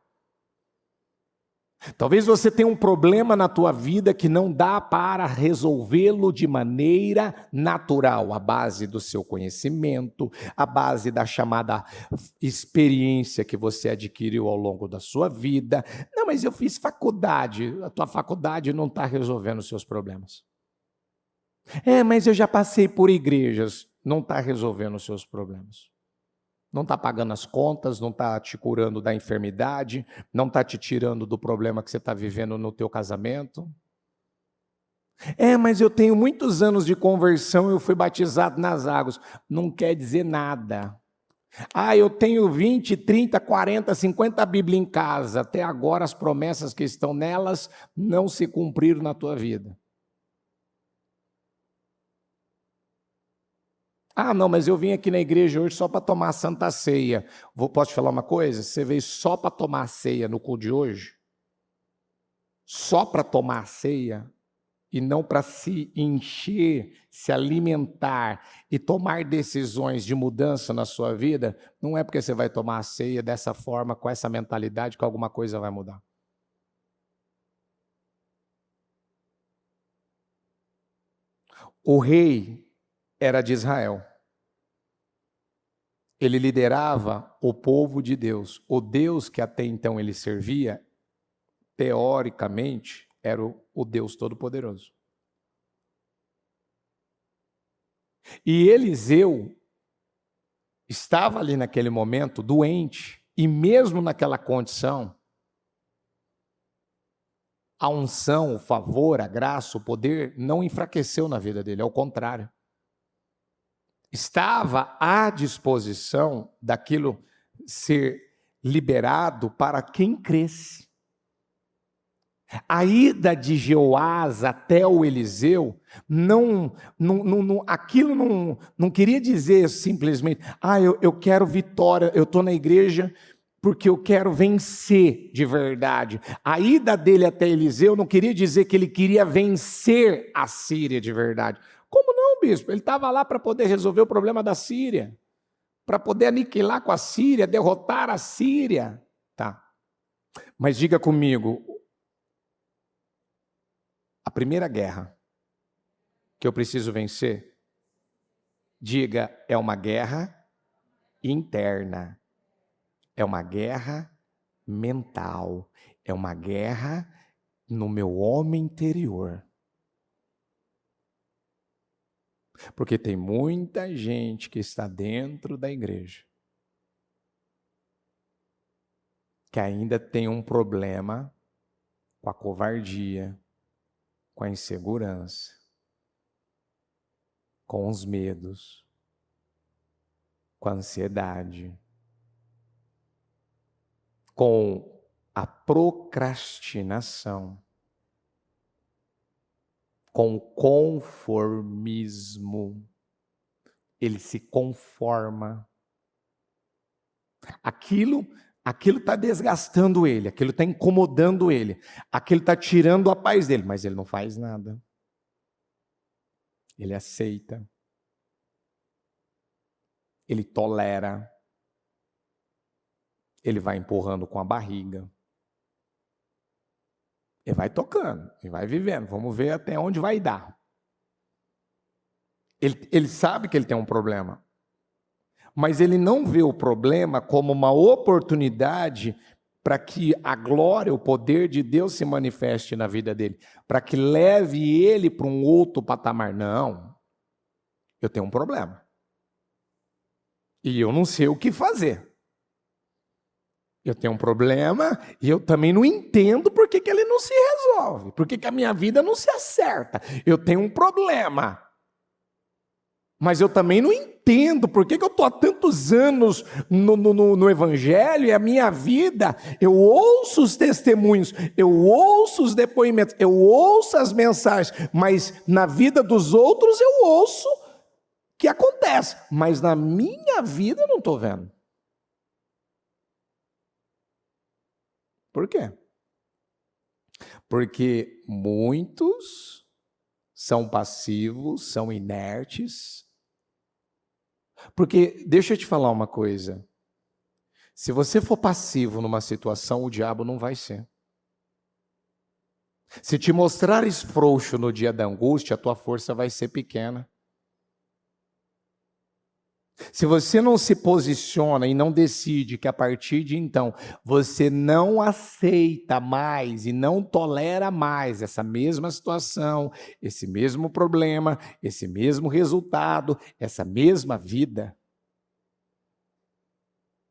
S1: Talvez você tenha um problema na tua vida que não dá para resolvê-lo de maneira natural, à base do seu conhecimento, à base da chamada experiência que você adquiriu ao longo da sua vida. Não, mas eu fiz faculdade. A tua faculdade não está resolvendo os seus problemas. Mas eu já passei por igrejas. Não está resolvendo os seus problemas. Não está pagando as contas, não está te curando da enfermidade, não está te tirando do problema que você está vivendo no teu casamento. Mas eu tenho muitos anos de conversão, eu fui batizado nas águas. Não quer dizer nada. Eu tenho 20, 30, 40, 50 Bíblias em casa. Até agora as promessas que estão nelas não se cumpriram na tua vida. Não, mas eu vim aqui na igreja hoje só para tomar a Santa Ceia. Posso te falar uma coisa? Você veio só para tomar a ceia no culto de hoje? Só para tomar a ceia? E não para se encher, se alimentar e tomar decisões de mudança na sua vida? Não é porque você vai tomar a ceia dessa forma, com essa mentalidade, que alguma coisa vai mudar. O rei era de Israel. Ele liderava o povo de Deus. O Deus que até então ele servia, teoricamente, era o Deus Todo-Poderoso. E Eliseu estava ali naquele momento doente, e mesmo naquela condição, a unção, o favor, a graça, o poder não enfraqueceu na vida dele, ao contrário. Estava à disposição daquilo ser liberado para quem cresce. A ida de Jeoás até o Eliseu, aquilo não queria dizer simplesmente, eu quero vitória, eu estou na igreja porque eu quero vencer de verdade. A ida dele até Eliseu não queria dizer que ele queria vencer a Síria de verdade. Como não, bispo? Ele estava lá para poder resolver o problema da Síria, para poder aniquilar com a Síria, derrotar a Síria. Tá. Mas diga comigo, a primeira guerra que eu preciso vencer, diga, é uma guerra interna, é uma guerra mental, é uma guerra no meu homem interior. Porque tem muita gente que está dentro da igreja que ainda tem um problema com a covardia, com a insegurança, com os medos, com a ansiedade, com a procrastinação, com conformismo. Ele se conforma. Aquilo está desgastando ele, aquilo está incomodando ele, aquilo está tirando a paz dele, mas ele não faz nada. Ele aceita. Ele tolera. Ele vai empurrando com a barriga. Ele vai tocando, ele vai vivendo. Vamos ver até onde vai dar. Ele sabe que ele tem um problema. Mas ele não vê o problema como uma oportunidade para que a glória, o poder de Deus se manifeste na vida dele. Para que leve ele para um outro patamar. Não. Eu tenho um problema. E eu não sei o que fazer. Eu tenho um problema e eu também não entendo por que ele não se resolve. Por que a minha vida não se acerta. Eu tenho um problema. Mas eu também não entendo por que eu estou há tantos anos no Evangelho e a minha vida, eu ouço os testemunhos, eu ouço os depoimentos, eu ouço as mensagens, mas na vida dos outros eu ouço que acontece, mas na minha vida eu não estou vendo. Por quê? Porque muitos são passivos, são inertes. Porque, deixa eu te falar uma coisa. Se você for passivo numa situação, o diabo não vai ser. Se te mostrares frouxo no dia da angústia, a tua força vai ser pequena. Se você não se posiciona e não decide que a partir de então você não aceita mais e não tolera mais essa mesma situação, esse mesmo problema, esse mesmo resultado, essa mesma vida,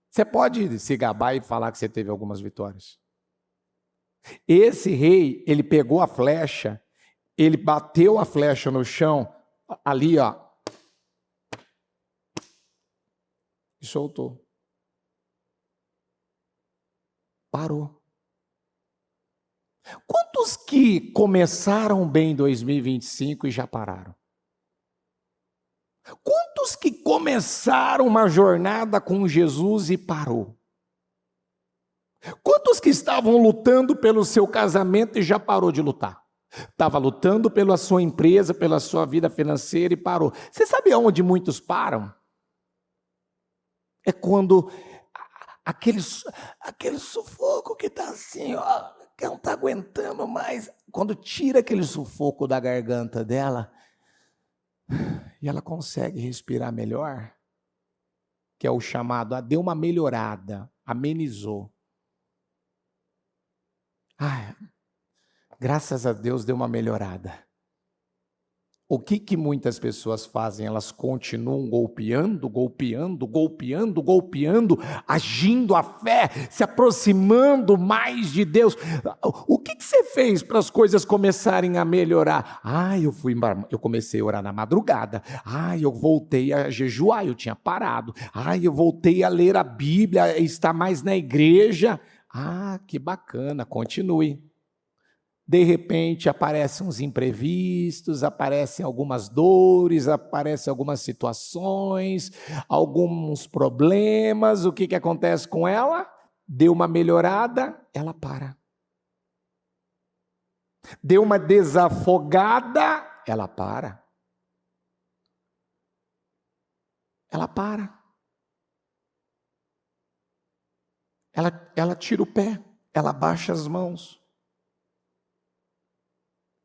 S1: você pode se gabar e falar que você teve algumas vitórias. Esse rei, ele pegou a flecha, ele bateu a flecha no chão, ali ó, e soltou. Parou. Quantos que começaram bem 2025 e já pararam? Quantos que começaram uma jornada com Jesus e parou? Quantos que estavam lutando pelo seu casamento e já parou de lutar? Estava lutando pela sua empresa, pela sua vida financeira e parou. Você sabe aonde muitos param? É quando aquele sufoco que está assim, ó, que não está aguentando mais. Quando tira aquele sufoco da garganta dela e ela consegue respirar melhor, que é o chamado, deu uma melhorada, amenizou. Ai, graças a Deus deu uma melhorada. O que muitas pessoas fazem? Elas continuam golpeando, agindo a fé, se aproximando mais de Deus. O que você fez para as coisas começarem a melhorar? Eu comecei a orar na madrugada. Eu voltei a jejuar, eu tinha parado. Eu voltei a ler a Bíblia, a estar mais na igreja. Que bacana, continue. De repente aparecem uns imprevistos, aparecem algumas dores, aparecem algumas situações, alguns problemas. O que acontece com ela? Deu uma melhorada, ela para. Deu uma desafogada, ela para. Ela para. Ela tira o pé, ela baixa as mãos.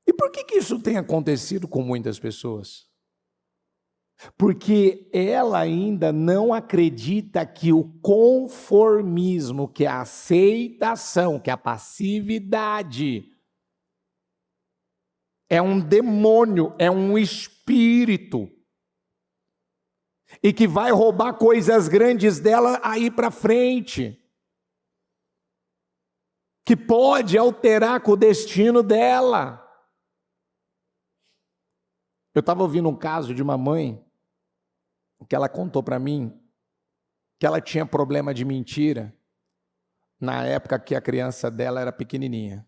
S1: E por que isso tem acontecido com muitas pessoas? Porque ela ainda não acredita que o conformismo, que a aceitação, que a passividade é um demônio, é um espírito, e que vai roubar coisas grandes dela aí para frente, que pode alterar com o destino dela. Eu estava ouvindo um caso de uma mãe que ela contou para mim que ela tinha problema de mentira na época que a criança dela era pequenininha.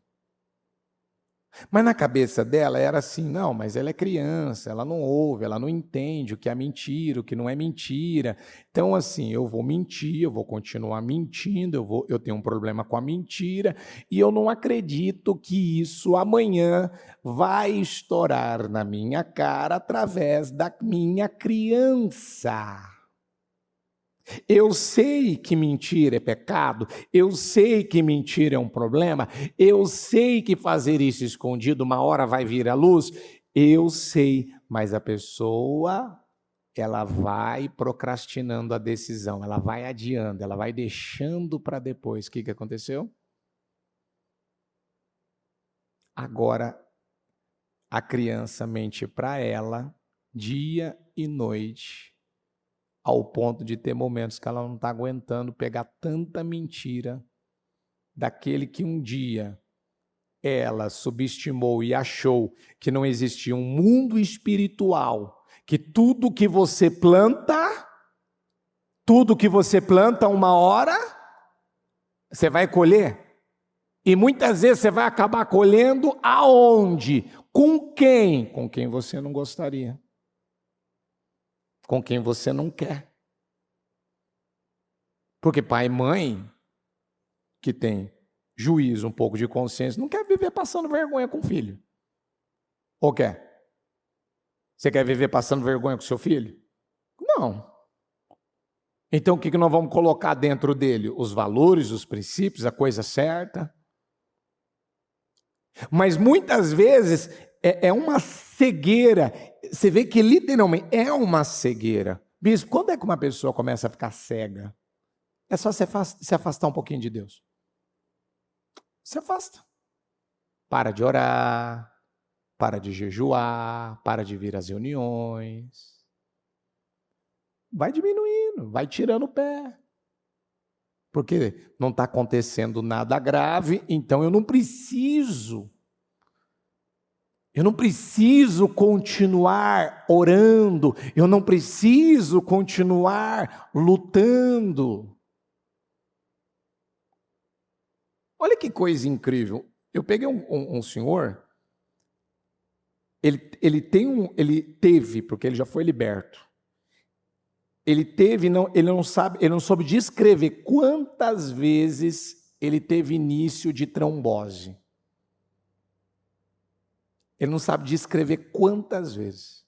S1: Mas na cabeça dela era assim, não, mas ela é criança, ela não ouve, ela não entende o que é mentira, o que não é mentira. Então, assim, eu vou mentir, eu vou continuar mentindo, eu tenho um problema com a mentira, e eu não acredito que isso amanhã vai estourar na minha cara através da minha criança. Eu sei que mentira é pecado, eu sei que mentira é um problema, eu sei que fazer isso escondido uma hora vai vir à luz, eu sei, mas a pessoa, ela vai procrastinando a decisão, ela vai adiando, ela vai deixando para depois. O que aconteceu? Agora, a criança mente para ela dia e noite, ao ponto de ter momentos que ela não está aguentando pegar tanta mentira daquele que um dia ela subestimou e achou que não existia um mundo espiritual, que tudo que você planta, uma hora, você vai colher. E muitas vezes você vai acabar colhendo aonde? Com quem? Com quem você não gostaria. Com quem você não quer. Porque pai e mãe, que tem juízo, um pouco de consciência, não quer viver passando vergonha com o filho. Ou quer? Você quer viver passando vergonha com seu filho? Não. Então o que nós vamos colocar dentro dele? Os valores, os princípios, a coisa certa. Mas muitas vezes é uma cegueira. Você vê que literalmente é uma cegueira. Bispo, quando é que uma pessoa começa a ficar cega? É só se afastar um pouquinho de Deus. Se afasta. Para de orar, para de jejuar, para de vir às reuniões. Vai diminuindo, vai tirando o pé. Porque não está acontecendo nada grave, então eu não preciso continuar orando, eu não preciso continuar lutando. Olha que coisa incrível. Eu peguei um senhor, ele teve, porque ele já foi liberto. Ele não soube descrever quantas vezes ele teve início de trombose. Ele não sabe descrever quantas vezes.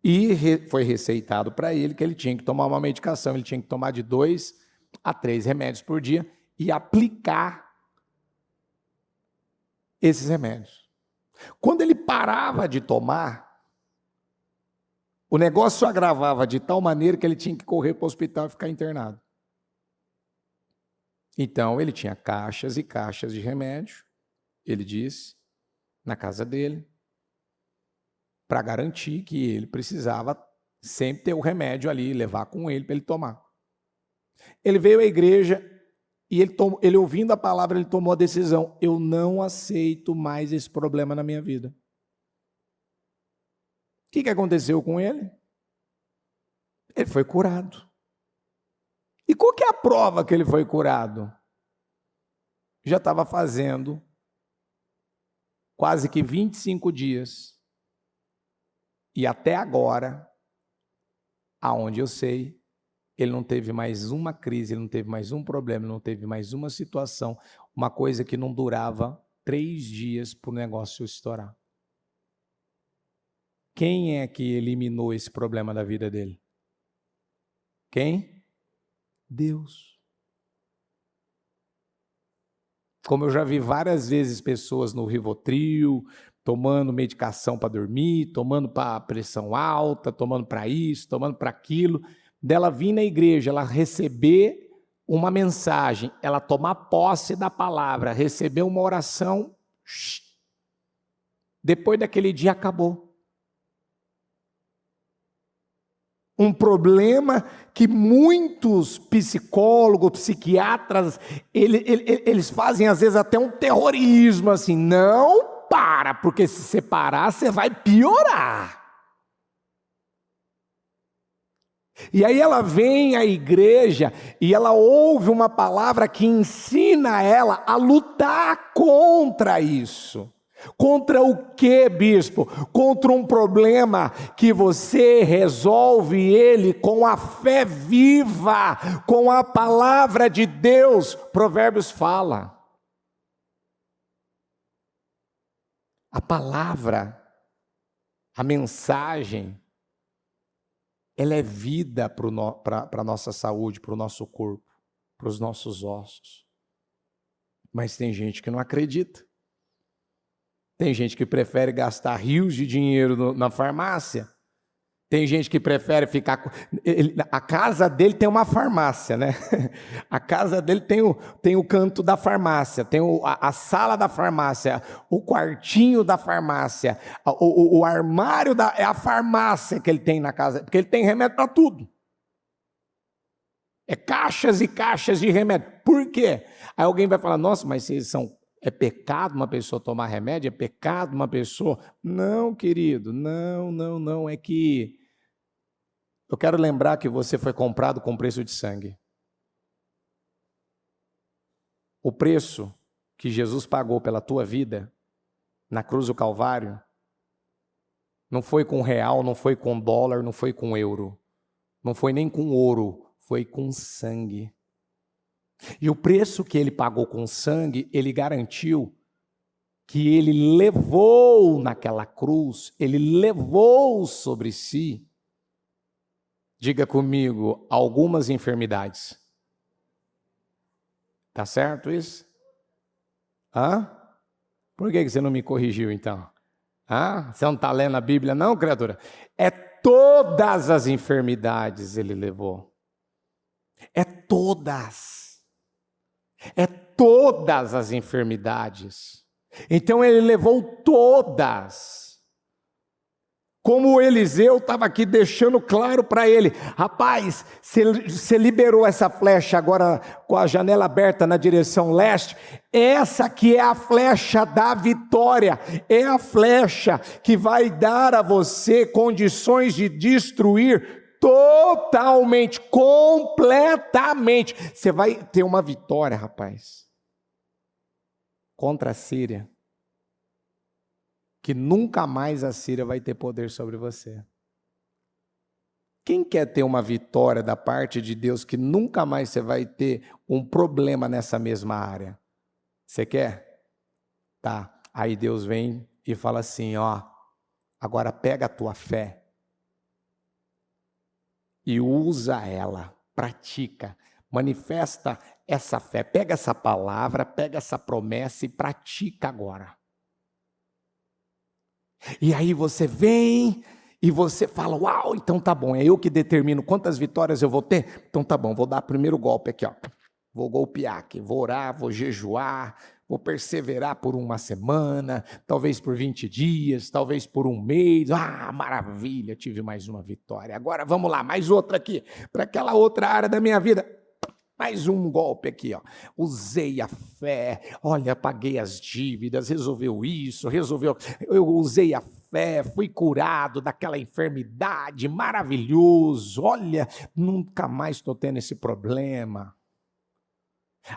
S1: E foi receitado para ele que ele tinha que tomar uma medicação, ele tinha que tomar de 2 a 3 remédios por dia e aplicar esses remédios. Quando ele parava de tomar, o negócio agravava de tal maneira que ele tinha que correr para o hospital e ficar internado. Então, ele tinha caixas e caixas de remédio, ele disse, na casa dele, para garantir que ele precisava sempre ter o remédio ali, levar com ele para ele tomar. Ele veio à igreja e ele ouvindo a palavra, ele tomou a decisão: eu não aceito mais esse problema na minha vida. O que aconteceu com ele? Ele foi curado. E qual que é a prova que ele foi curado? Já estava fazendo quase que 25 dias. E até agora, aonde eu sei, ele não teve mais uma crise, ele não teve mais um problema, ele não teve mais uma situação, uma coisa que não durava 3 dias para o negócio estourar. Quem é que eliminou esse problema da vida dele? Quem? Deus. Como eu já vi várias vezes pessoas no Rivotril, tomando medicação para dormir, tomando para pressão alta, tomando para isso, tomando para aquilo, dela vir na igreja, ela receber uma mensagem, ela tomar posse da palavra, receber uma oração, depois daquele dia acabou. Um problema que muitos psicólogos, psiquiatras, eles fazem às vezes até um terrorismo, assim, não para, porque se separar você vai piorar. E aí ela vem à igreja e ela ouve uma palavra que ensina ela a lutar contra isso. Contra o quê, bispo? Contra um problema que você resolve ele com a fé viva, com a palavra de Deus. Provérbios fala. A palavra, a mensagem, ela é vida para a nossa saúde, para o nosso corpo, para os nossos ossos. Mas tem gente que não acredita. Tem gente que prefere gastar rios de dinheiro na farmácia. Tem gente que prefere ficar... A casa dele tem uma farmácia, né? A casa dele tem o canto da farmácia, tem a sala da farmácia, o quartinho da farmácia, o armário é a farmácia que ele tem na casa, porque ele tem remédio para tudo. É caixas e caixas de remédio. Por quê? Aí alguém vai falar, nossa, mas é pecado uma pessoa tomar remédio? É pecado uma pessoa... Não, querido, não, é que... Eu quero lembrar que você foi comprado com preço de sangue. O preço que Jesus pagou pela tua vida, na cruz do Calvário, não foi com real, não foi com dólar, não foi com euro, não foi nem com ouro, foi com sangue. E o preço que ele pagou com sangue, ele garantiu que ele levou naquela cruz, ele levou sobre si, diga comigo, algumas enfermidades. Tá certo isso? Hã? Por que você não me corrigiu então? Hã? Você não está lendo a Bíblia não, criatura? É todas as enfermidades ele levou. É todas. É todas as enfermidades. Então ele levou todas. Como Eliseu estava aqui deixando claro para ele, rapaz, você liberou essa flecha agora com a janela aberta na direção leste, essa aqui é a flecha da vitória, é a flecha que vai dar a você condições de destruir totalmente, completamente. Você vai ter uma vitória, rapaz, contra a Síria, que nunca mais a Síria vai ter poder sobre você. Quem quer ter uma vitória da parte de Deus que nunca mais você vai ter um problema nessa mesma área? Você quer? Tá. Aí Deus vem e fala assim, ó, agora pega a tua fé e usa ela, pratica, manifesta essa fé, pega essa palavra, pega essa promessa e pratica agora. E aí você vem e você fala, uau, então tá bom, é eu que determino quantas vitórias eu vou ter? Então tá bom, vou dar o primeiro golpe aqui, ó. Vou golpear aqui, vou orar, vou jejuar, vou perseverar por uma semana, talvez por 20 dias, talvez por um mês. Ah, maravilha, tive mais uma vitória. Agora vamos lá, mais outra aqui, para aquela outra área da minha vida. Mais um golpe aqui, ó. Usei a fé, olha, paguei as dívidas, resolveu isso, eu usei a fé, fui curado daquela enfermidade, maravilhoso, olha, nunca mais estou tendo esse problema.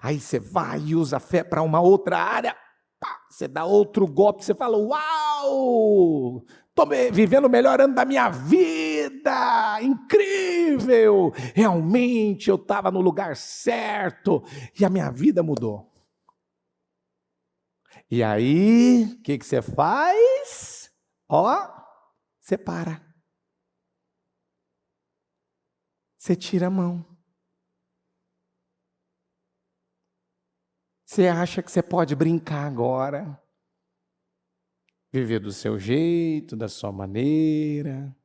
S1: Aí você vai e usa a fé para uma outra área, pá, você dá outro golpe, você fala, uau, estou vivendo o melhor ano da minha vida, incrível, realmente eu estava no lugar certo e a minha vida mudou. E aí, o que você faz? Ó, você para. Você tira a mão. Você acha que você pode brincar agora? Viver do seu jeito, da sua maneira.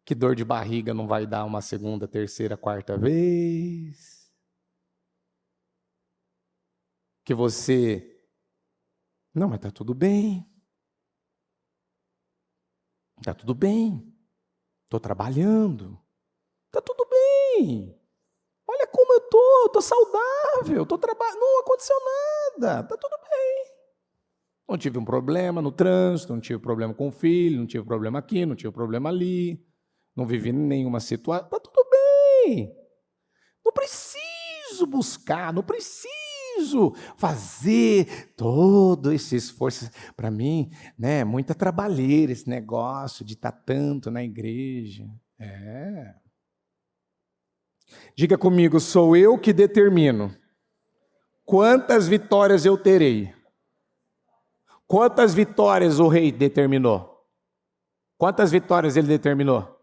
S1: Que dor de barriga não vai dar uma segunda, terceira, quarta vez. Que você... Não, mas está tudo bem. Está tudo bem. Estou trabalhando. Está tudo bem. Olha como eu estou saudável, estou trabalhando, não aconteceu nada, está tudo bem. Não tive um problema no trânsito, não tive problema com o filho, não tive problema aqui, não tive problema ali.
S2: não vivi nenhuma situação, tá tudo bem. Não preciso buscar, não preciso fazer todo esse esforço. Para mim, né, é muita trabalheira esse negócio de estar tanto na igreja. Diga comigo, sou eu que determino quantas vitórias eu terei. Quantas vitórias o rei determinou? Quantas vitórias ele determinou?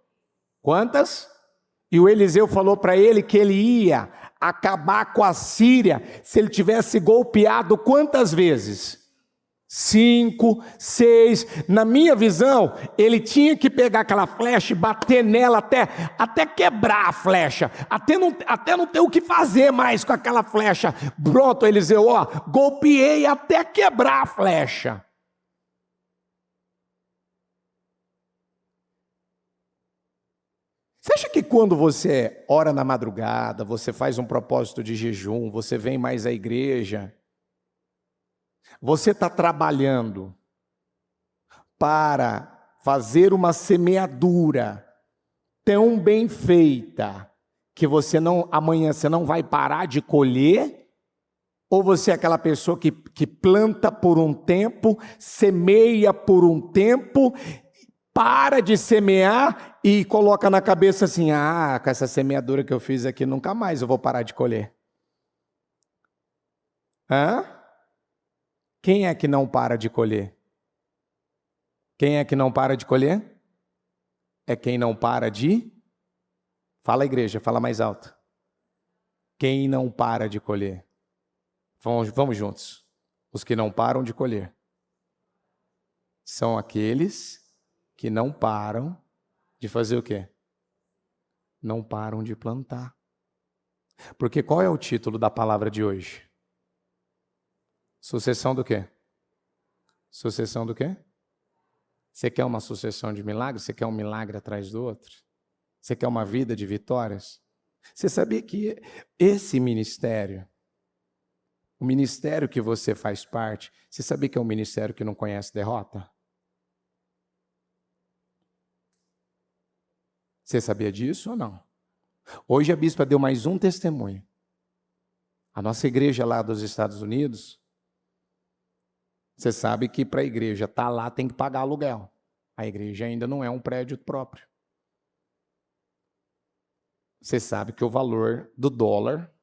S2: Quantas? E o Eliseu falou para ele que ele ia acabar com a Síria se ele tivesse golpeado quantas vezes? 5, 6. Na minha visão, ele tinha que pegar aquela flecha e bater nela até quebrar a flecha, até não ter o que fazer mais com aquela flecha. Pronto, Eliseu, golpeei até quebrar a flecha. Você acha que quando você ora na madrugada, você faz um propósito de jejum, você vem mais à igreja, você está trabalhando para fazer uma semeadura tão bem feita que amanhã você não vai parar de colher? Ou você é aquela pessoa que planta por um tempo, semeia por um tempo, para de semear e coloca na cabeça assim, com essa semeadura que eu fiz aqui, nunca mais eu vou parar de colher. Quem é que não para de colher? Quem é que não para de colher? É quem não para de... Fala, igreja, fala mais alto. Quem não para de colher? Vamos juntos. Os que não param de colher são aqueles que não param de fazer o quê? Não param de plantar. Porque qual é o título da palavra de hoje? Sucessão do quê? Sucessão do quê? Você quer uma sucessão de milagres? Você quer um milagre atrás do outro? Você quer uma vida de vitórias? Você sabia que esse ministério, o ministério que você faz parte, você sabia que é um ministério que não conhece derrota? Você sabia disso ou não? Hoje a bispa deu mais um testemunho. A nossa igreja lá dos Estados Unidos, você sabe que para a igreja estar lá tem que pagar aluguel. A igreja ainda não é um prédio próprio. Você sabe que o valor do dólar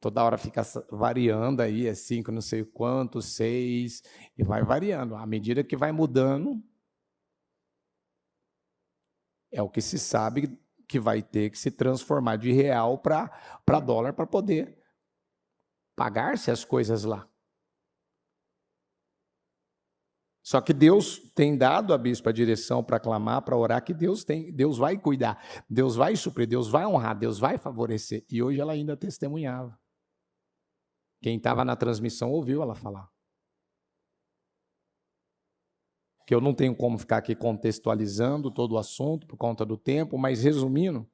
S2: toda hora fica variando aí, é 5 não sei quanto, 6, e vai variando. À medida que vai mudando, é o que se sabe que vai ter que se transformar de real para dólar para poder pagar-se as coisas lá. Só que Deus tem dado à bispa a direção para clamar, para orar, que Deus vai cuidar, Deus vai suprir, Deus vai honrar, Deus vai favorecer. E hoje ela ainda testemunhava. Quem estava na transmissão ouviu ela falar. Que eu não tenho como ficar aqui contextualizando todo o assunto por conta do tempo, mas resumindo,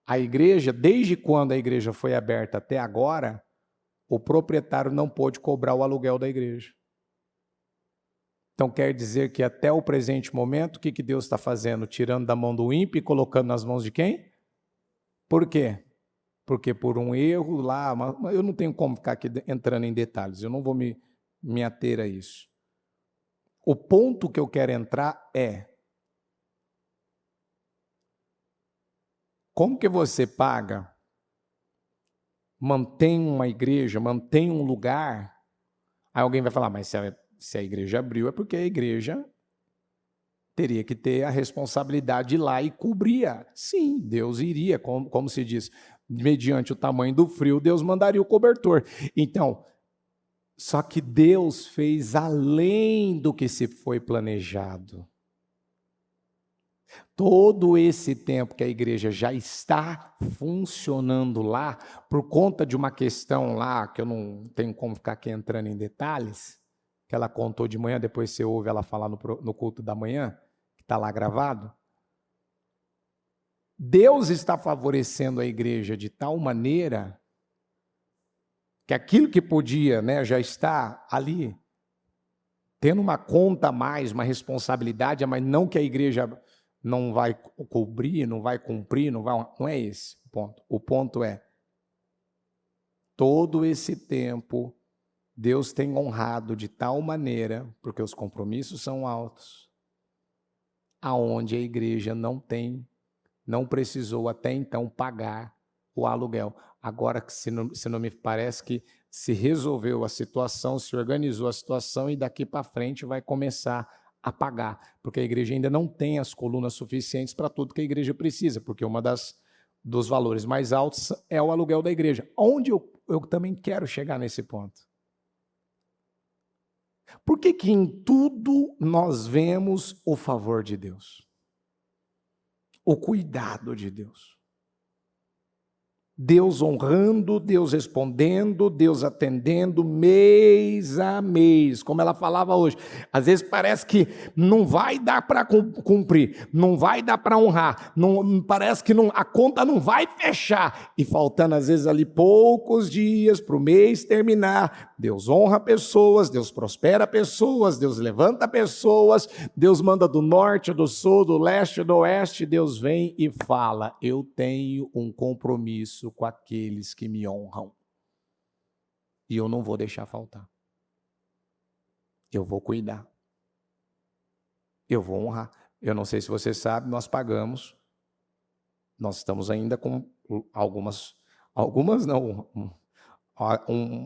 S2: a igreja, desde quando a igreja foi aberta até agora, o proprietário não pôde cobrar o aluguel da igreja. Então quer dizer que até o presente momento, o que Deus está fazendo? Tirando da mão do ímpio e colocando nas mãos de quem? Por quê? Porque por um erro lá, eu não tenho como ficar aqui entrando em detalhes, eu não vou me ater a isso. O ponto que eu quero entrar é: como que você paga, mantém uma igreja, mantém um lugar? Aí alguém vai falar, mas se a igreja abriu é porque a igreja teria que ter a responsabilidade de ir lá e cobrir. Sim, Deus iria, como se diz, mediante o tamanho do frio, Deus mandaria o cobertor. Então, só que Deus fez além do que se foi planejado. Todo esse tempo que a igreja já está funcionando lá, por conta de uma questão lá, que eu não tenho como ficar aqui entrando em detalhes, que ela contou de manhã, depois você ouve ela falar no culto da manhã, que está lá gravado. Deus está favorecendo a igreja de tal maneira que aquilo que podia, já está ali, tendo uma conta a mais, uma responsabilidade, mas não que a igreja não vai cobrir, não vai cumprir, não é esse o ponto. O ponto é, todo esse tempo, Deus tem honrado de tal maneira, porque os compromissos são altos, aonde a igreja não precisou até então pagar o aluguel. Agora, se não me parece que se resolveu a situação, se organizou a situação e daqui para frente vai começar a pagar, porque a igreja ainda não tem as colunas suficientes para tudo que a igreja precisa, porque dos valores mais altos é o aluguel da igreja. Onde eu também quero chegar nesse ponto? Por que que em tudo nós vemos o favor de Deus? O cuidado de Deus. Deus honrando, Deus respondendo, Deus atendendo mês a mês, como ela falava hoje. Às vezes parece que não vai dar para cumprir, não vai dar para honrar, parece que a conta não vai fechar. E faltando às vezes ali poucos dias para o mês terminar, Deus honra pessoas, Deus prospera pessoas, Deus levanta pessoas, Deus manda do norte, do sul, do leste, do oeste, Deus vem e fala, eu tenho um compromisso com aqueles que me honram. E eu não vou deixar faltar. Eu vou cuidar. Eu vou honrar. Eu não sei se você sabe, nós pagamos. Nós estamos ainda com algumas não,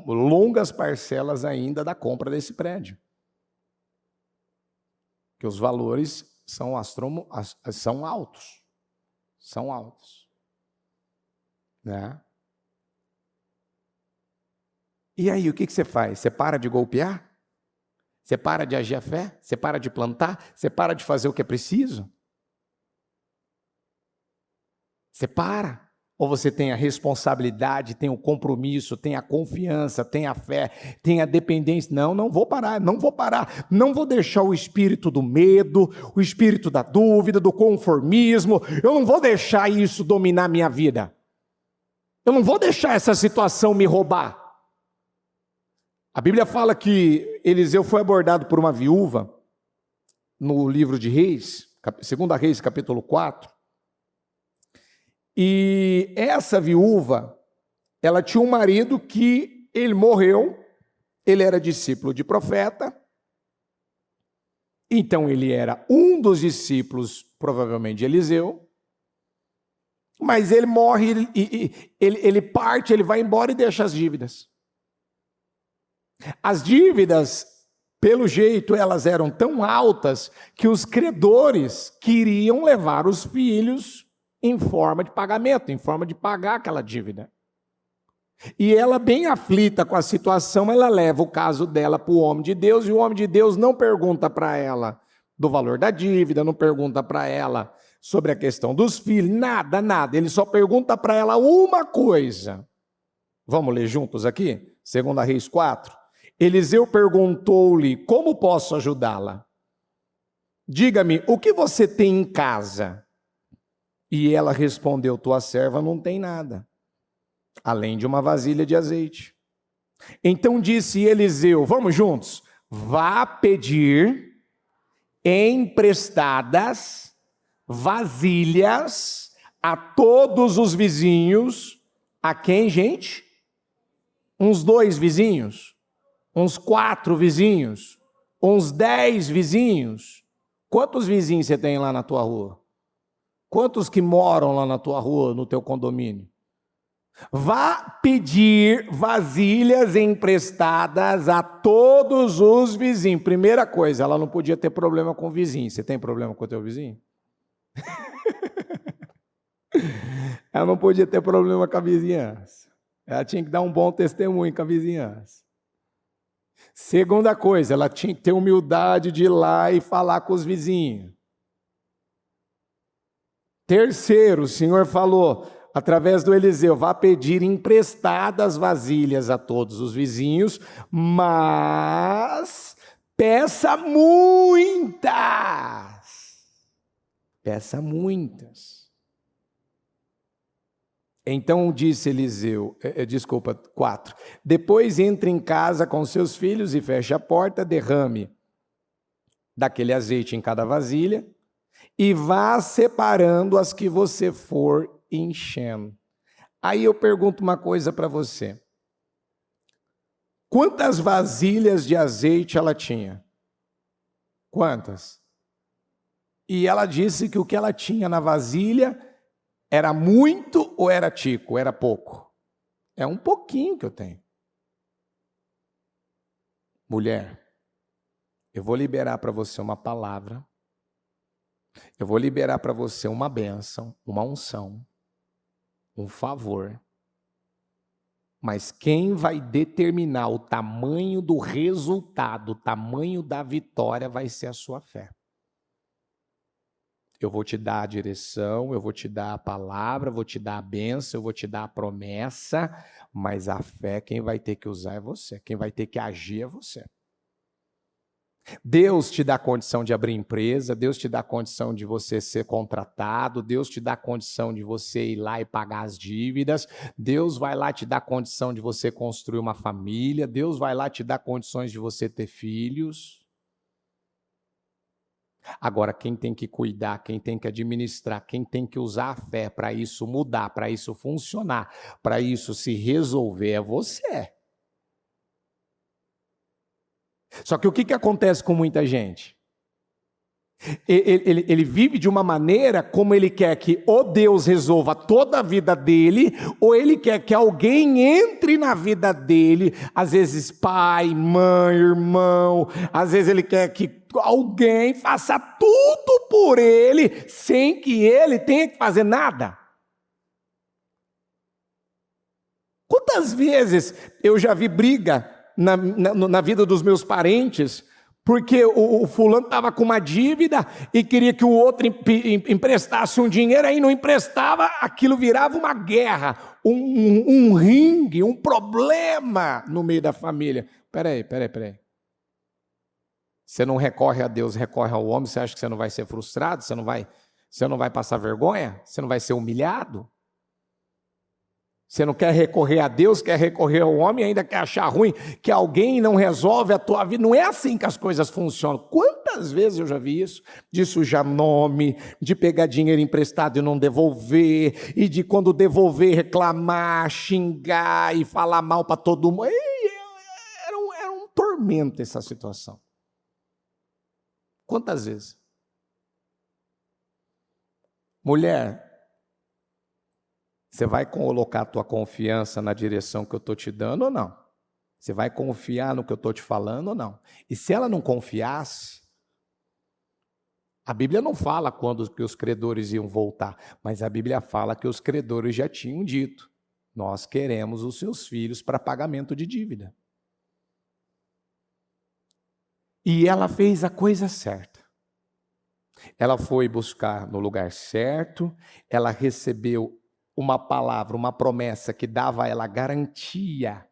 S2: longas parcelas ainda da compra desse prédio. Que os valores são altos. São altos. Né? E aí, o que você faz? Você para de golpear? Você para de agir a fé? Você para de plantar? Você para de fazer o que é preciso? Você para? Ou você tem a responsabilidade, tem o compromisso, tem a confiança, tem a fé, tem a dependência? Não vou parar, não vou parar. Não vou deixar o espírito do medo, o espírito da dúvida, do conformismo. Eu não vou deixar isso dominar minha vida. Eu não vou deixar essa situação me roubar. A Bíblia fala que Eliseu foi abordado por uma viúva no livro de Reis, 2 Reis, capítulo 4. E essa viúva, ela tinha um marido que ele morreu, ele era discípulo de profeta, então ele era um dos discípulos, provavelmente de Eliseu, mas ele morre, ele parte, ele vai embora e deixa as dívidas. As dívidas, pelo jeito, elas eram tão altas que os credores queriam levar os filhos em forma de pagamento, em forma de pagar aquela dívida. E ela, bem aflita com a situação, ela leva o caso dela para o homem de Deus, e o homem de Deus não pergunta para ela do valor da dívida, não pergunta para ela sobre a questão dos filhos, nada. Ele só pergunta para ela uma coisa. Vamos ler juntos aqui? 2 Reis 4. Eliseu perguntou-lhe, como posso ajudá-la? Diga-me, o que você tem em casa? E ela respondeu, tua serva não tem nada, além de uma vasilha de azeite. Então disse Eliseu, vamos juntos, vá pedir emprestadas vasilhas a todos os vizinhos. A quem, gente? Uns 2 vizinhos, uns 4 vizinhos, uns 10 vizinhos. Quantos vizinhos você tem lá na tua rua? Quantos que moram lá na tua rua, no teu condomínio? Vá pedir vasilhas emprestadas a todos os vizinhos. Primeira coisa, ela não podia ter problema com o vizinho. Você tem problema com o teu vizinho? Ela não podia ter problema com a vizinhança. Ela tinha que dar um bom testemunho com a vizinhança. Segunda coisa, ela tinha que ter humildade de ir lá e falar com os vizinhos. Terceiro, o Senhor falou, através do Eliseu, vá pedir emprestadas vasilhas a todos os vizinhos, mas peça muitas. Peça muitas. Então disse Eliseu, 4, depois entre em casa com seus filhos e feche a porta, derrame daquele azeite em cada vasilha, e vá separando as que você for enchendo. Aí eu pergunto uma coisa para você. Quantas vasilhas de azeite ela tinha? Quantas? E ela disse que o que ela tinha na vasilha era muito ou era tico, era pouco? É um pouquinho que eu tenho. Mulher, eu vou liberar para você uma palavra, eu vou liberar para você uma bênção, uma unção, um favor. Mas quem vai determinar o tamanho do resultado, o tamanho da vitória, vai ser a sua fé. Eu vou te dar a direção, eu vou te dar a palavra, eu vou te dar a bênção, eu vou te dar a promessa, mas a fé quem vai ter que usar é você, quem vai ter que agir é você. Deus te dá condição de abrir empresa, Deus te dá condição de você ser contratado, Deus te dá condição de você ir lá e pagar as dívidas, Deus vai lá te dar condição de você construir uma família, Deus vai lá te dar condições de você ter filhos. Agora, quem tem que cuidar, quem tem que administrar, quem tem que usar a fé para isso mudar, para isso funcionar, para isso se resolver é você. Só que o que acontece com muita gente? Ele vive de uma maneira como ele quer que ou Deus resolva toda a vida dele, ou ele quer que alguém entre na vida dele, às vezes pai, mãe, irmão, às vezes ele quer que alguém faça tudo por ele, sem que ele tenha que fazer nada. Quantas vezes eu já vi briga na vida dos meus parentes, porque o fulano estava com uma dívida e queria que o outro emprestasse um dinheiro, aí não emprestava, aquilo virava uma guerra, um ringue, um problema no meio da família. Peraí. Você não recorre a Deus, recorre ao homem, você acha que você não vai ser frustrado? Você não vai passar vergonha? Você não vai ser humilhado? Você não quer recorrer a Deus, quer recorrer ao homem, ainda quer achar ruim que alguém não resolve a tua vida. Não é assim que as coisas funcionam. Quantas vezes eu já vi isso? De sujar nome, de pegar dinheiro emprestado e não devolver, e de quando devolver reclamar, xingar e falar mal para todo mundo. Era um tormento essa situação. Quantas vezes? Mulher, você vai colocar a tua confiança na direção que eu estou te dando ou não? Você vai confiar no que eu estou te falando ou não? E se ela não confiasse, a Bíblia não fala quando que os credores iam voltar, mas a Bíblia fala que os credores já tinham dito: nós queremos os seus filhos para pagamento de dívida. E ela fez a coisa certa. Ela foi buscar no lugar certo, ela recebeu uma palavra, uma promessa que dava a ela garantia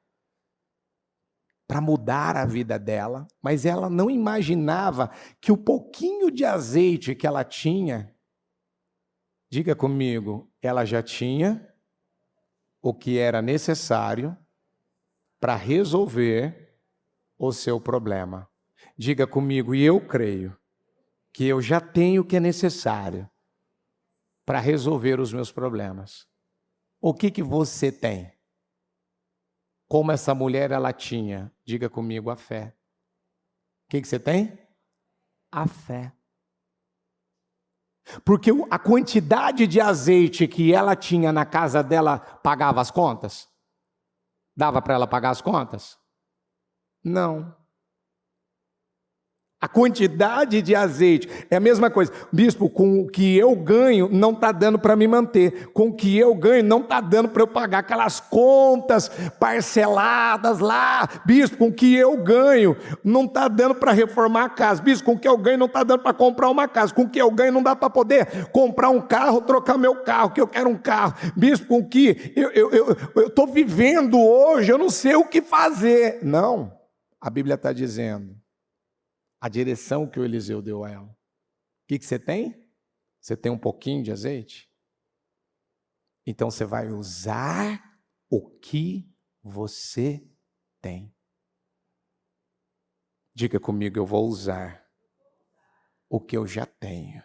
S2: para mudar a vida dela, mas ela não imaginava que o pouquinho de azeite que ela tinha, diga comigo, ela já tinha o que era necessário para resolver o seu problema. Diga comigo, e eu creio que eu já tenho o que é necessário para resolver os meus problemas. O que você tem? Como essa mulher ela tinha? Diga comigo, a fé. O que você tem? A fé. Porque a quantidade de azeite que ela tinha na casa dela pagava as contas? Dava para ela pagar as contas? Não. A quantidade de azeite é a mesma coisa. Bispo, com o que eu ganho não está dando para me manter. Com o que eu ganho não está dando para eu pagar aquelas contas parceladas lá. Bispo, com o que eu ganho não está dando para reformar a casa. Bispo, com o que eu ganho não está dando para comprar uma casa. Com o que eu ganho não dá para poder comprar um carro, trocar meu carro, que eu quero um carro. Bispo, com o que eu estou vivendo hoje, eu não sei o que fazer. Não, a Bíblia está dizendo a direção que o Eliseu deu a ela. O que você tem? Você tem um pouquinho de azeite? Então você vai usar o que você tem. Diga comigo, eu vou usar o que eu já tenho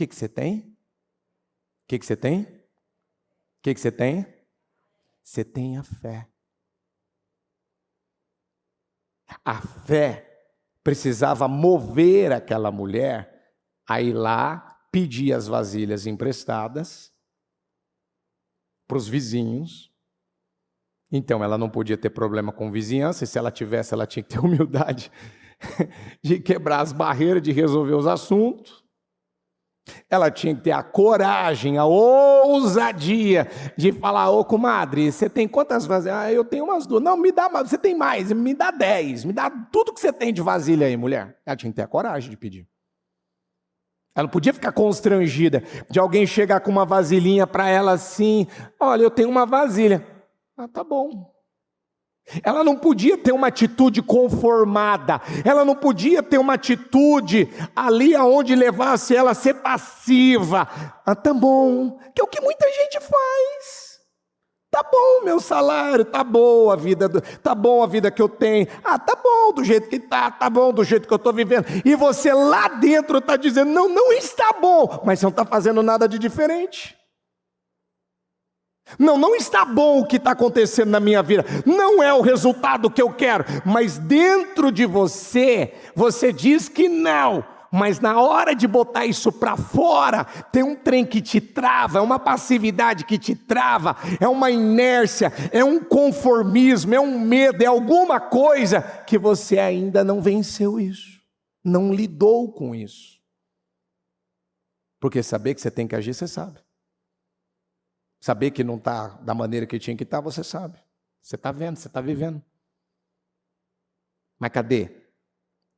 S2: que você tem? O que você tem? O que você tem? Você tem a fé. A fé precisava mover aquela mulher a ir lá pedir as vasilhas emprestadas para os vizinhos. Então ela não podia ter problema com vizinhança, e se ela tivesse, ela tinha que ter humildade de quebrar as barreiras, de resolver os assuntos. Ela tinha que ter a coragem, a ousadia de falar: ô comadre, você tem quantas vasilhas? Ah, eu tenho umas 2. Não, me dá mais, você tem mais, me dá 10, me dá tudo que você tem de vasilha aí, mulher. Ela tinha que ter a coragem de pedir. Ela não podia ficar constrangida de alguém chegar com uma vasilhinha para ela assim: olha, eu tenho uma vasilha. Ah, tá bom. Ela não podia ter uma atitude conformada, ela não podia ter uma atitude ali aonde levasse ela a ser passiva. Ah, tá bom, que é o que muita gente faz. Tá bom meu salário, tá boa a vida, tá bom a vida que eu tenho. Ah, tá bom do jeito que tá bom do jeito que eu estou vivendo. E você lá dentro está dizendo: não, não está bom, mas você não está fazendo nada de diferente. Não, não está bom o que está acontecendo na minha vida, não é o resultado que eu quero, mas dentro de você, você diz que não, mas na hora de botar isso para fora, tem um trem que te trava, é uma passividade que te trava, é uma inércia, é um conformismo, é um medo, é alguma coisa que você ainda não venceu isso, não lidou com isso. Porque saber que você tem que agir, você sabe. Saber que não está da maneira que tinha que estar, você sabe. Você está vendo, você está vivendo. Mas cadê?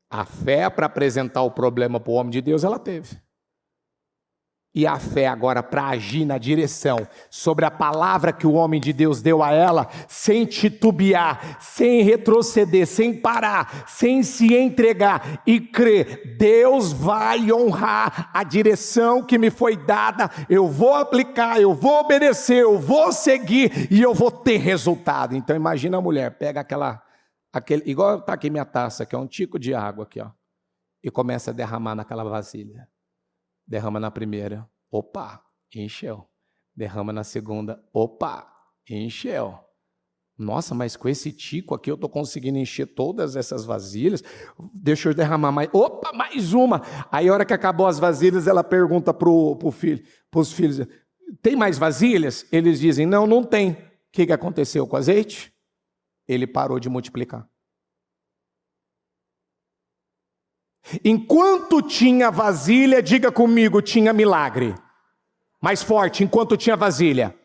S2: A fé para apresentar o problema para o homem de Deus, ela teve. E a fé agora para agir na direção sobre a palavra que o homem de Deus deu a ela, sem titubear, sem retroceder, sem parar, sem se entregar e crer: Deus vai honrar a direção que me foi dada, eu vou aplicar, eu vou obedecer, eu vou seguir e eu vou ter resultado. Então imagina a mulher, pega igual está aqui minha taça, que é um tico de água aqui, ó, e começa a derramar naquela vasilha. Derrama na primeira, opa, encheu. Derrama na segunda, opa, encheu. Nossa, mas com esse tico aqui eu estou conseguindo encher todas essas vasilhas. Deixa eu derramar mais, opa, mais uma. Aí a hora que acabou as vasilhas, ela pergunta para os filhos: tem mais vasilhas? Eles dizem: não, não tem. O que aconteceu com o azeite? Ele parou de multiplicar. Enquanto tinha vasilha, diga comigo, tinha milagre. Mais forte, enquanto tinha vasilha.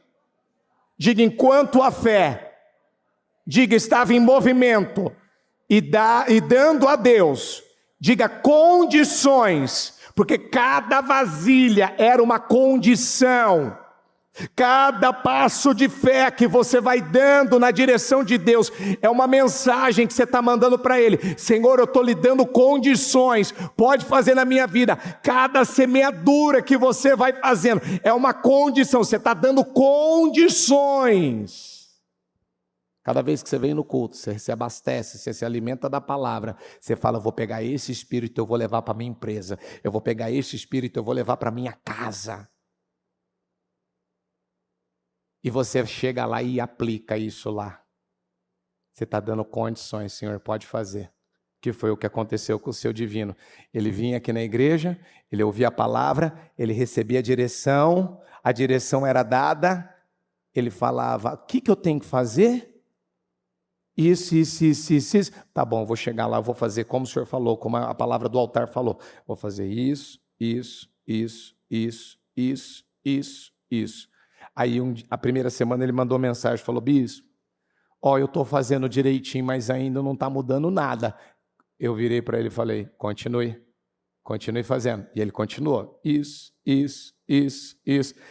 S2: Diga: enquanto a fé, diga, estava em movimento e dando a Deus, diga, condições, porque cada vasilha era uma condição. Cada passo de fé que você vai dando na direção de Deus é uma mensagem que você está mandando para Ele: Senhor, eu estou lhe dando condições, pode fazer na minha vida. Cada semeadura que você vai fazendo é uma condição, você está dando condições. Cada vez que você vem no culto, você se abastece, você se alimenta da palavra, você fala: eu vou pegar esse espírito, eu vou levar para a minha empresa, eu vou pegar esse espírito, eu vou levar para a minha casa. E você chega lá e aplica isso lá. Você está dando condições: Senhor, pode fazer. Que foi o que aconteceu com o seu divino. Ele vinha aqui na igreja, ele ouvia a palavra, ele recebia a direção era dada, ele falava: o que eu tenho que fazer? Isso. Tá bom, vou chegar lá, vou fazer como o Senhor falou, como a palavra do altar falou. Vou fazer isso. Aí a primeira semana ele mandou mensagem, falou: bispo, eu estou fazendo direitinho, mas ainda não está mudando nada. Eu virei para ele e falei: continue fazendo. E ele continuou, isso.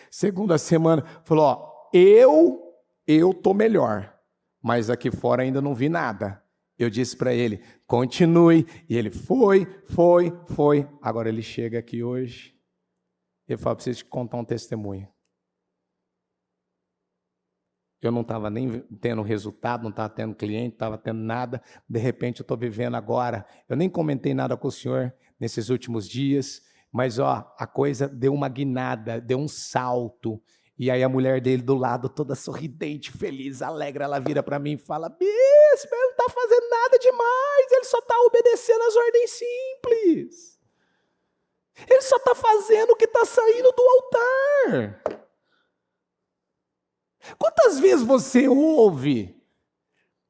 S2: Segunda semana, falou: eu estou melhor, mas aqui fora ainda não vi nada. Eu disse para ele: continue. E ele foi. Agora ele chega aqui hoje, ele fala: preciso te contar um testemunho. Eu não estava nem tendo resultado, não estava tendo cliente, não estava tendo nada. De repente eu estou vivendo agora. Eu nem comentei nada com o senhor nesses últimos dias, Mas a coisa deu uma guinada, deu um salto. E aí a mulher dele do lado, toda sorridente, feliz, alegre, ela vira para mim e fala: bispo, ele não está fazendo nada demais, ele só está obedecendo as ordens simples. Ele só está fazendo o que está saindo do altar. Quantas vezes você ouve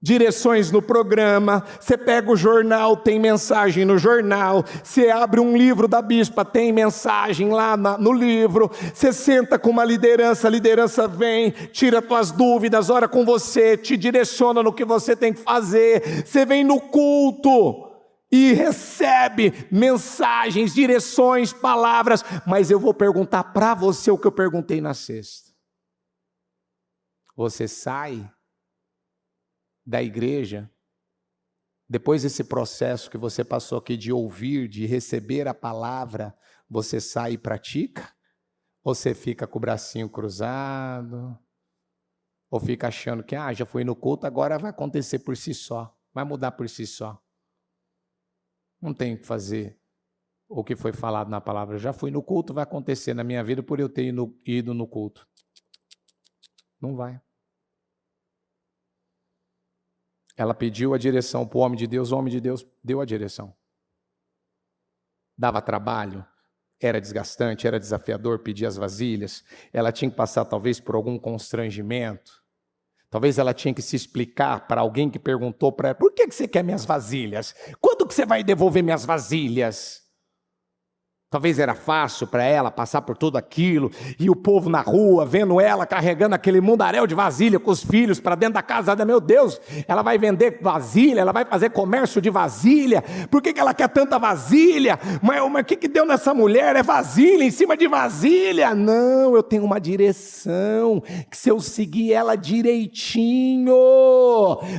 S2: direções no programa, você pega o jornal, tem mensagem no jornal, você abre um livro da bispa, tem mensagem lá no livro, você senta com uma liderança, a liderança vem, tira tuas dúvidas, ora com você, te direciona no que você tem que fazer, você vem no culto e recebe mensagens, direções, palavras, mas eu vou perguntar para você o que eu perguntei na sexta. Você sai da igreja, depois desse processo que você passou aqui de ouvir, de receber a palavra, você sai e pratica? Ou você fica com o bracinho cruzado? Ou fica achando que já fui no culto, agora vai acontecer por si só, vai mudar por si só? Não tem que fazer o que foi falado na palavra. Já fui no culto, vai acontecer na minha vida por eu ter ido no culto. Não vai. Ela pediu a direção para o homem de Deus, o homem de Deus deu a direção. Dava trabalho, era desgastante, era desafiador pedir as vasilhas, ela tinha que passar talvez por algum constrangimento, talvez ela tinha que se explicar para alguém que perguntou para ela: por que você quer minhas vasilhas? Quando que você vai devolver minhas vasilhas? Talvez era fácil para ela passar por tudo aquilo, e o povo na rua, vendo ela carregando aquele mundaréu de vasilha com os filhos para dentro da casa. Meu Deus, ela vai vender vasilha, ela vai fazer comércio de vasilha, por que ela quer tanta vasilha? Mas o que deu nessa mulher? É vasilha em cima de vasilha? Não, eu tenho uma direção, que se eu seguir ela direitinho,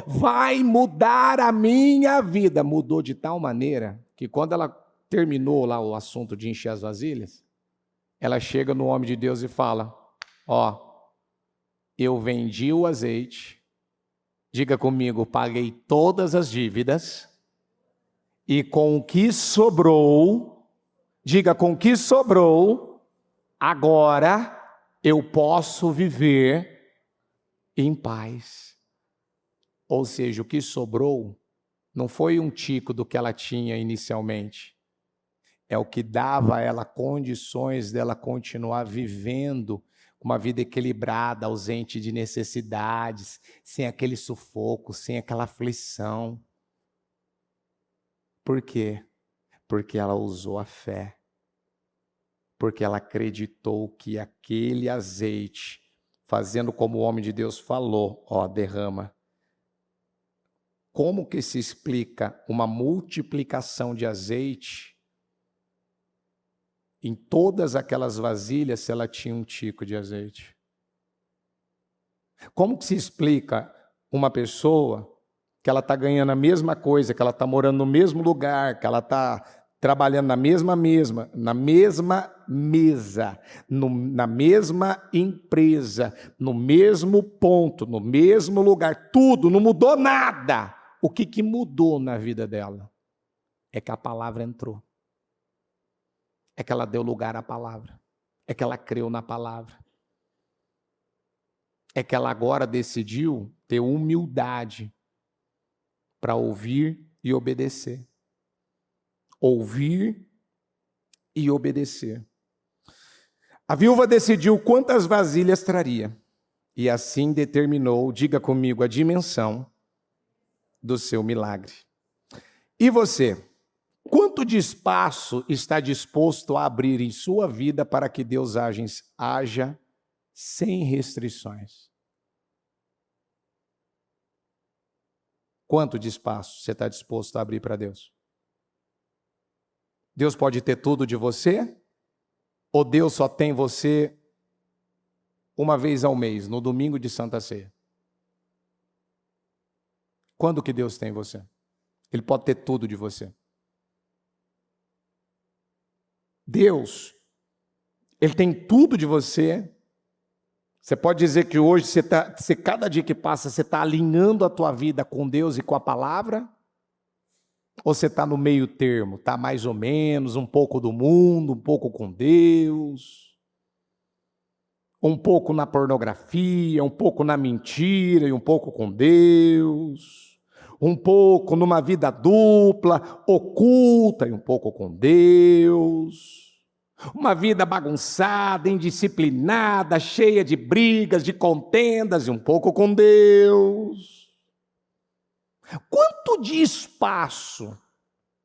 S2: vai mudar a minha vida. Mudou de tal maneira, que quando ela terminou lá o assunto de encher as vasilhas, ela chega no homem de Deus e fala: eu vendi o azeite, diga comigo, paguei todas as dívidas, e com o que sobrou, diga, com o que sobrou, agora eu posso viver em paz. Ou seja, o que sobrou não foi um tico do que ela tinha inicialmente, é o que dava a ela condições dela continuar vivendo uma vida equilibrada, ausente de necessidades, sem aquele sufoco, sem aquela aflição. Por quê? Porque ela usou a fé. Porque ela acreditou que aquele azeite, fazendo como o homem de Deus falou, derrama. Como que se explica uma multiplicação de azeite em todas aquelas vasilhas se ela tinha um tico de azeite? Como que se explica uma pessoa que ela está ganhando a mesma coisa, que ela está morando no mesmo lugar, que ela está trabalhando na mesma mesa, na mesma empresa, no mesmo ponto, no mesmo lugar, tudo, não mudou nada. O que mudou na vida dela? É que a palavra entrou. É que ela deu lugar à palavra. É que ela creu na palavra. É que ela agora decidiu ter humildade para ouvir e obedecer. Ouvir e obedecer. A viúva decidiu quantas vasilhas traria. E assim determinou, diga comigo, a dimensão do seu milagre. E você? Quanto de espaço está disposto a abrir em sua vida para que Deus haja sem restrições? Quanto de espaço você está disposto a abrir para Deus? Deus pode ter tudo de você? Ou Deus só tem você uma vez ao mês, no domingo de Santa Ceia? Quando que Deus tem você? Ele pode ter tudo de você. Deus, Ele tem tudo de você. Você pode dizer que hoje, cada dia que passa, você está alinhando a tua vida com Deus e com a palavra? Ou você está no meio termo, está mais ou menos, um pouco do mundo, um pouco com Deus, um pouco na pornografia, um pouco na mentira e um pouco com Deus, um pouco numa vida dupla, oculta e um pouco com Deus, uma vida bagunçada, indisciplinada, cheia de brigas, de contendas e um pouco com Deus. Quanto de espaço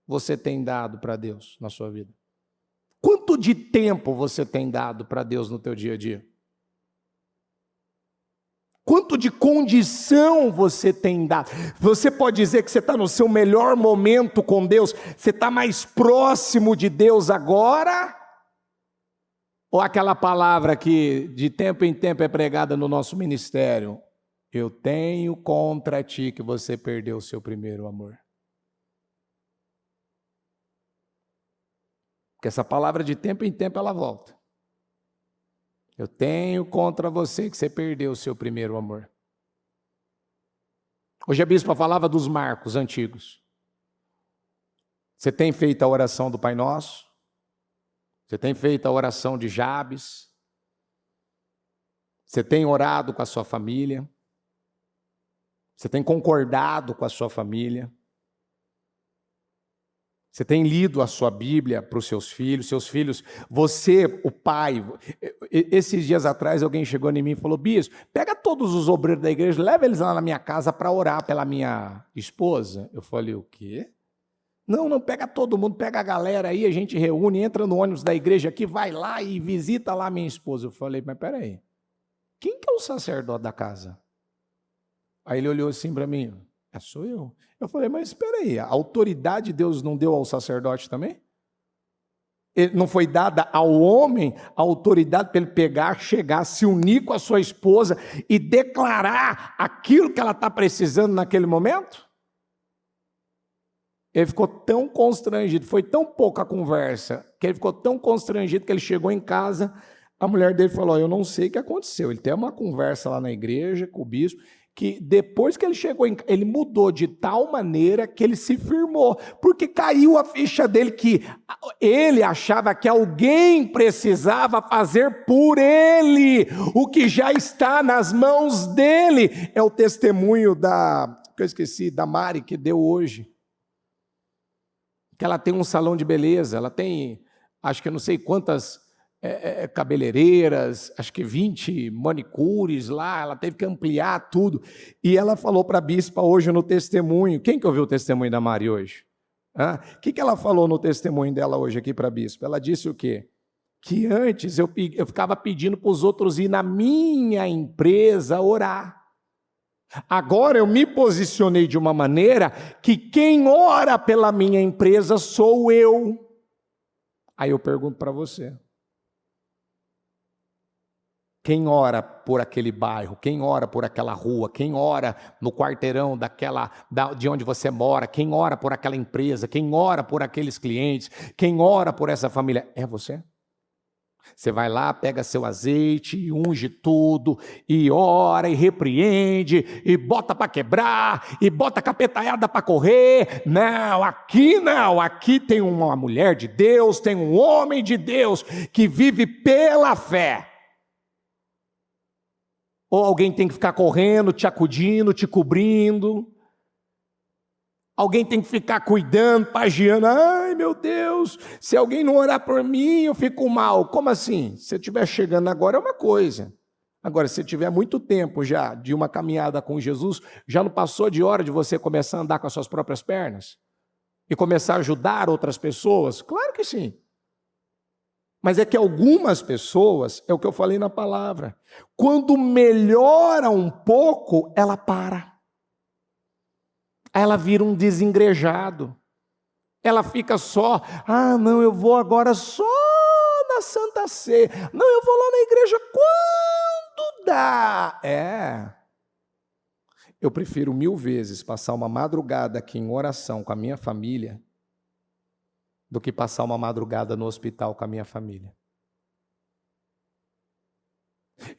S2: você tem dado para Deus na sua vida? Quanto de tempo você tem dado para Deus no teu dia a dia? Quanto de condição você tem dado? Você pode dizer que você está no seu melhor momento com Deus? Você está mais próximo de Deus agora? Ou aquela palavra que de tempo em tempo é pregada no nosso ministério? Eu tenho contra ti que você perdeu o seu primeiro amor. Porque essa palavra de tempo em tempo ela volta. Eu tenho contra você que você perdeu o seu primeiro amor. Hoje a bispa falava dos marcos antigos. Você tem feito a oração do Pai Nosso? Você tem feito a oração de Jabes? Você tem orado com a sua família? Você tem concordado com a sua família? Você tem lido a sua Bíblia para os seus filhos, você, o pai. Esses dias atrás alguém chegou em mim e falou: bispo, pega todos os obreiros da igreja, leva eles lá na minha casa para orar pela minha esposa. Eu falei: o quê? Não, pega todo mundo, pega a galera aí, a gente reúne, entra no ônibus da igreja aqui, vai lá e visita lá minha esposa. Eu falei: mas peraí, quem que é o sacerdote da casa? Aí ele olhou assim para mim: sou eu. Eu falei: mas espera aí, a autoridade Deus não deu ao sacerdote também? Não foi dada ao homem a autoridade para ele pegar, chegar, se unir com a sua esposa e declarar aquilo que ela está precisando naquele momento? Ele ficou tão constrangido, foi tão pouca conversa, que ele ficou tão constrangido que ele chegou em casa, a mulher dele falou: eu não sei o que aconteceu. Ele tem uma conversa lá na igreja com o bispo, que depois que ele chegou, ele mudou de tal maneira que ele se firmou, porque caiu a ficha dele que ele achava que alguém precisava fazer por ele o que já está nas mãos dele. É o testemunho da Mari que deu hoje, que ela tem um salão de beleza, ela tem, acho que eu não sei quantas cabeleireiras, acho que 20 manicures lá, ela teve que ampliar tudo, e ela falou para a bispa hoje no testemunho. Quem que ouviu o testemunho da Mari hoje? O que ela falou no testemunho dela hoje aqui para a bispa? Ela disse o quê? Que antes eu ficava pedindo para os outros ir na minha empresa orar. Agora eu me posicionei de uma maneira que quem ora pela minha empresa sou eu. Aí eu pergunto para você: quem ora por aquele bairro, quem ora por aquela rua, quem ora no quarteirão de onde você mora, quem ora por aquela empresa, quem ora por aqueles clientes, quem ora por essa família? É você? Você vai lá, pega seu azeite, e unge tudo, e ora, e repreende, e bota para quebrar, e bota capetaiada para correr. Não, aqui tem uma mulher de Deus, tem um homem de Deus, que vive pela fé. Ou alguém tem que ficar correndo, te acudindo, te cobrindo. Alguém tem que ficar cuidando, pagiando. Ai, meu Deus, se alguém não orar por mim, eu fico mal. Como assim? Se eu estiver chegando agora é uma coisa. Agora, se tiver muito tempo já de uma caminhada com Jesus, já não passou de hora de você começar a andar com as suas próprias pernas? E começar a ajudar outras pessoas? Claro que sim. Mas é que algumas pessoas, é o que eu falei na palavra, quando melhora um pouco, ela para. Ela vira um desengrejado. Ela fica só: não, eu vou agora só na Santa Ceia. Não, eu vou lá na igreja quando dá. Eu prefiro 1000 vezes passar uma madrugada aqui em oração com a minha família do que passar uma madrugada no hospital com a minha família.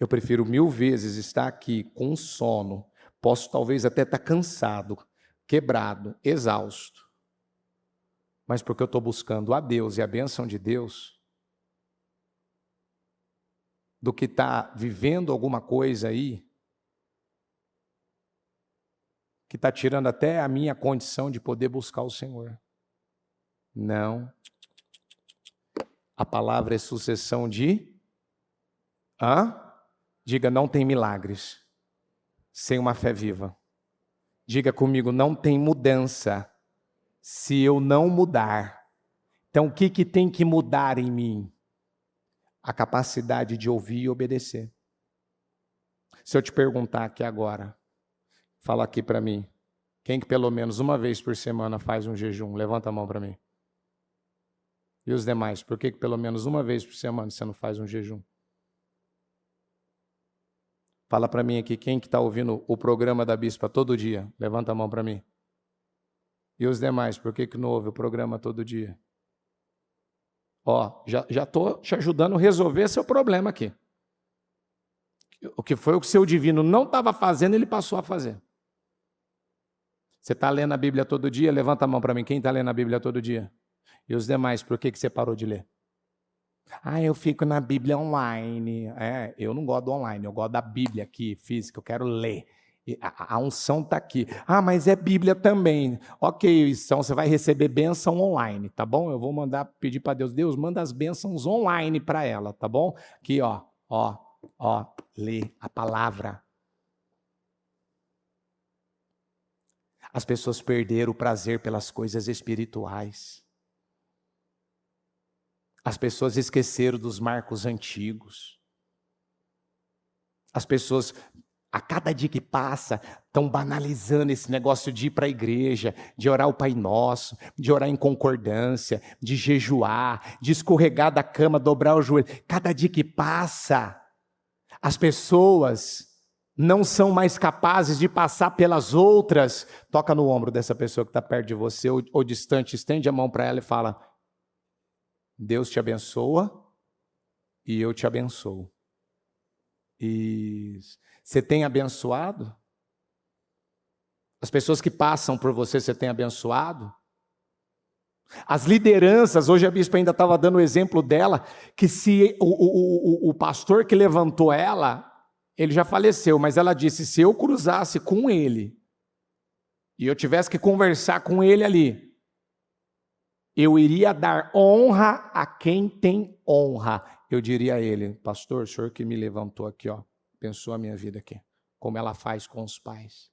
S2: Eu prefiro 1000 vezes estar aqui com sono, posso talvez até estar cansado, quebrado, exausto, mas porque eu estou buscando a Deus e a bênção de Deus, do que estar vivendo alguma coisa aí que está tirando até a minha condição de poder buscar o Senhor. Não. A palavra é sucessão de... Diga, não tem milagres sem uma fé viva. Diga comigo, não tem mudança se eu não mudar. Então, o que tem que mudar em mim? A capacidade de ouvir e obedecer. Se eu te perguntar aqui agora, fala aqui para mim, quem que pelo menos uma vez por semana faz um jejum? Levanta a mão para mim. E os demais, por que pelo menos uma vez por semana você não faz um jejum? Fala para mim aqui, quem que está ouvindo o programa da Bispa todo dia? Levanta a mão para mim. E os demais, por que não ouve o programa todo dia? Ó, já estou te ajudando a resolver seu problema aqui. O que foi o que o seu divino não estava fazendo, ele passou a fazer. Você está lendo a Bíblia todo dia? Levanta a mão para mim. Quem está lendo a Bíblia todo dia? E os demais, por que você parou de ler? Eu fico na Bíblia online. Eu não gosto do online, eu gosto da Bíblia aqui, física, eu quero ler. A unção está aqui. Mas é Bíblia também. Ok, então você vai receber bênção online, tá bom? Eu vou mandar pedir para Deus. Deus, manda as bênçãos online para ela, tá bom? Aqui, ó, lê a palavra. As pessoas perderam o prazer pelas coisas espirituais. As pessoas esqueceram dos marcos antigos. As pessoas, a cada dia que passa, estão banalizando esse negócio de ir para a igreja, de orar o Pai Nosso, de orar em concordância, de jejuar, de escorregar da cama, dobrar o joelho. Cada dia que passa, as pessoas não são mais capazes de passar pelas outras. Toca no ombro dessa pessoa que está perto de você ou distante, estende a mão para ela e fala: Deus te abençoa e eu te abençoo. Isso. Você tem abençoado? As pessoas que passam por você, você tem abençoado? As lideranças, hoje a bispa ainda estava dando o exemplo dela, que se o pastor que levantou ela, ele já faleceu, mas ela disse, se eu cruzasse com ele, e eu tivesse que conversar com ele ali, eu iria dar honra a quem tem honra. Eu diria a ele, pastor, o senhor que me levantou aqui, ó, abençoa a minha vida aqui, como ela faz com os pais.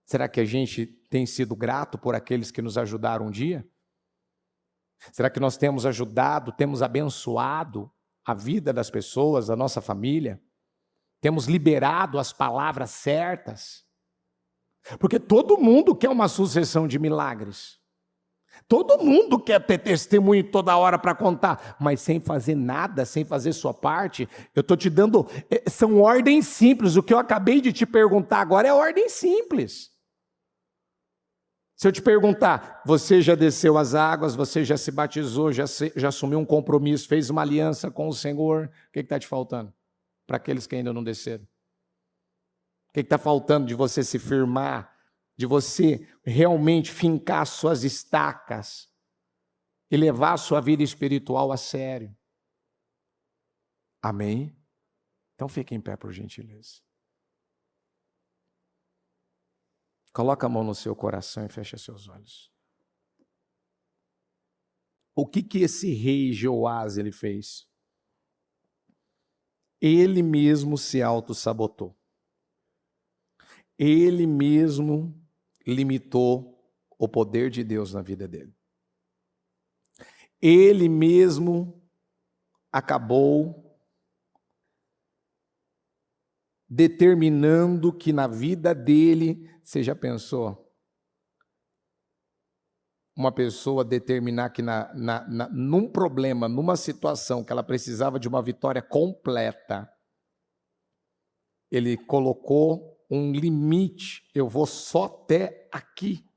S2: Será que a gente tem sido grato por aqueles que nos ajudaram um dia? Será que nós temos ajudado, temos abençoado a vida das pessoas, a nossa família? Temos liberado as palavras certas? Porque todo mundo quer uma sucessão de milagres. Todo mundo quer ter testemunho toda hora para contar, mas sem fazer nada, sem fazer sua parte. Eu estou te dando, são ordens simples. O que eu acabei de te perguntar agora é ordem simples. Se eu te perguntar, você já desceu as águas, você já se batizou, já assumiu um compromisso, fez uma aliança com o Senhor, o que está te faltando? Para aqueles que ainda não desceram. O que está faltando de você se firmar, de você realmente fincar suas estacas e levar a sua vida espiritual a sério? Amém? Então fique em pé, por gentileza. Coloca a mão no seu coração e fecha seus olhos. O que esse rei Jeoás ele fez? Ele mesmo se auto-sabotou. Ele mesmo limitou o poder de Deus na vida dele. Ele mesmo acabou determinando que na vida dele, você já pensou? Uma pessoa determinar que num problema, numa situação que ela precisava de uma vitória completa, ele colocou um limite, eu vou só até aqui.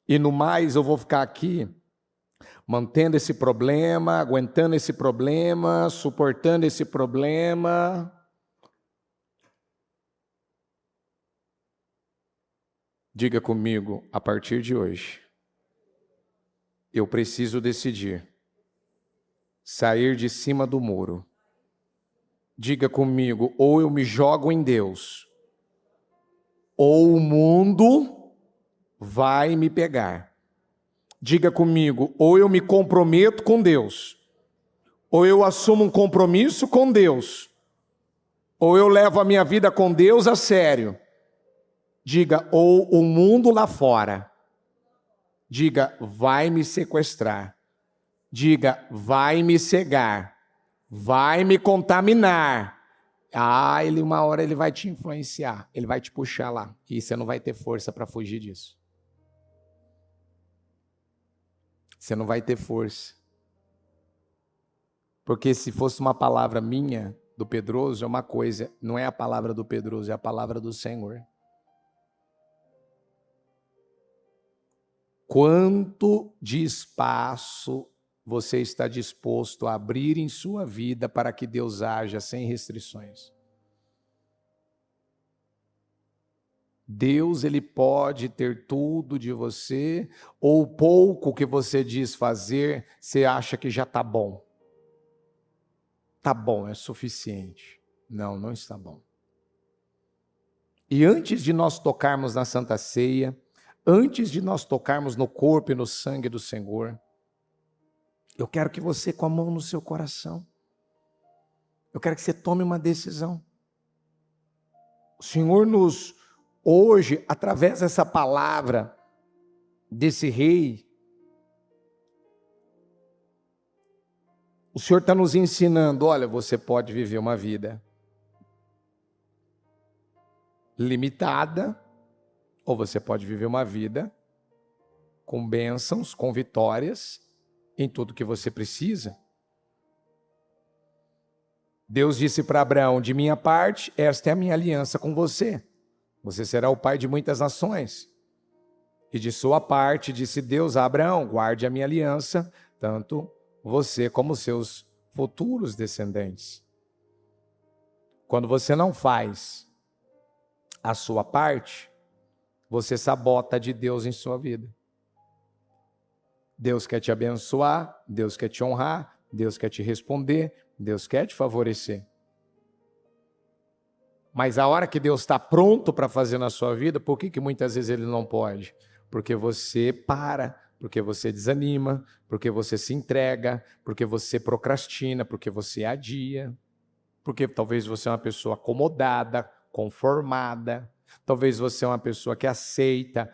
S2: E no mais eu vou ficar aqui, mantendo esse problema, aguentando esse problema, suportando esse problema. Diga comigo, a partir de hoje, eu preciso decidir sair de cima do muro. Diga comigo, ou eu me jogo em Deus, ou o mundo vai me pegar. Diga comigo, ou eu me comprometo com Deus, ou eu assumo um compromisso com Deus, ou eu levo a minha vida com Deus a sério. Diga, ou o mundo lá fora. Diga, vai me sequestrar. Diga, vai me cegar. Vai me contaminar. Uma hora ele vai te influenciar. Ele vai te puxar lá. E você não vai ter força para fugir disso. Você não vai ter força. Porque se fosse uma palavra minha, do Pedroso, é uma coisa. Não é a palavra do Pedroso, é a palavra do Senhor. Quanto de espaço você está disposto a abrir em sua vida para que Deus haja sem restrições? Deus, ele pode ter tudo de você, ou o pouco que você diz fazer, você acha que já está bom. Está bom, é suficiente. Não, não está bom. E antes de nós tocarmos na Santa Ceia, antes de nós tocarmos no corpo e no sangue do Senhor, eu quero que você, com a mão no seu coração, eu quero que você tome uma decisão. O Senhor hoje, através dessa palavra, desse rei, o Senhor está nos ensinando, olha, você pode viver uma vida limitada, ou você pode viver uma vida com bênçãos, com vitórias, em tudo que você precisa. Deus disse para Abraão, de minha parte, esta é a minha aliança com você. Você será o pai de muitas nações. E de sua parte, disse Deus a Abraão, guarde a minha aliança, tanto você como seus futuros descendentes. Quando você não faz a sua parte, você sabota de Deus em sua vida. Deus quer te abençoar, Deus quer te honrar, Deus quer te responder, Deus quer te favorecer. Mas a hora que Deus está pronto para fazer na sua vida, por que muitas vezes Ele não pode? Porque você para, porque você desanima, porque você se entrega, porque você procrastina, porque você adia, porque talvez você é uma pessoa acomodada, conformada, talvez você é uma pessoa que aceita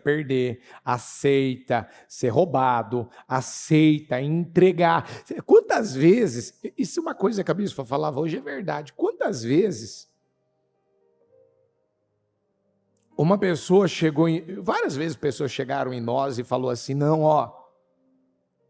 S2: perder, aceita ser roubado, aceita entregar. Quantas vezes, isso é uma coisa que a bispa falava hoje, é verdade, quantas vezes uma pessoa várias vezes pessoas chegaram em nós e falou assim, não,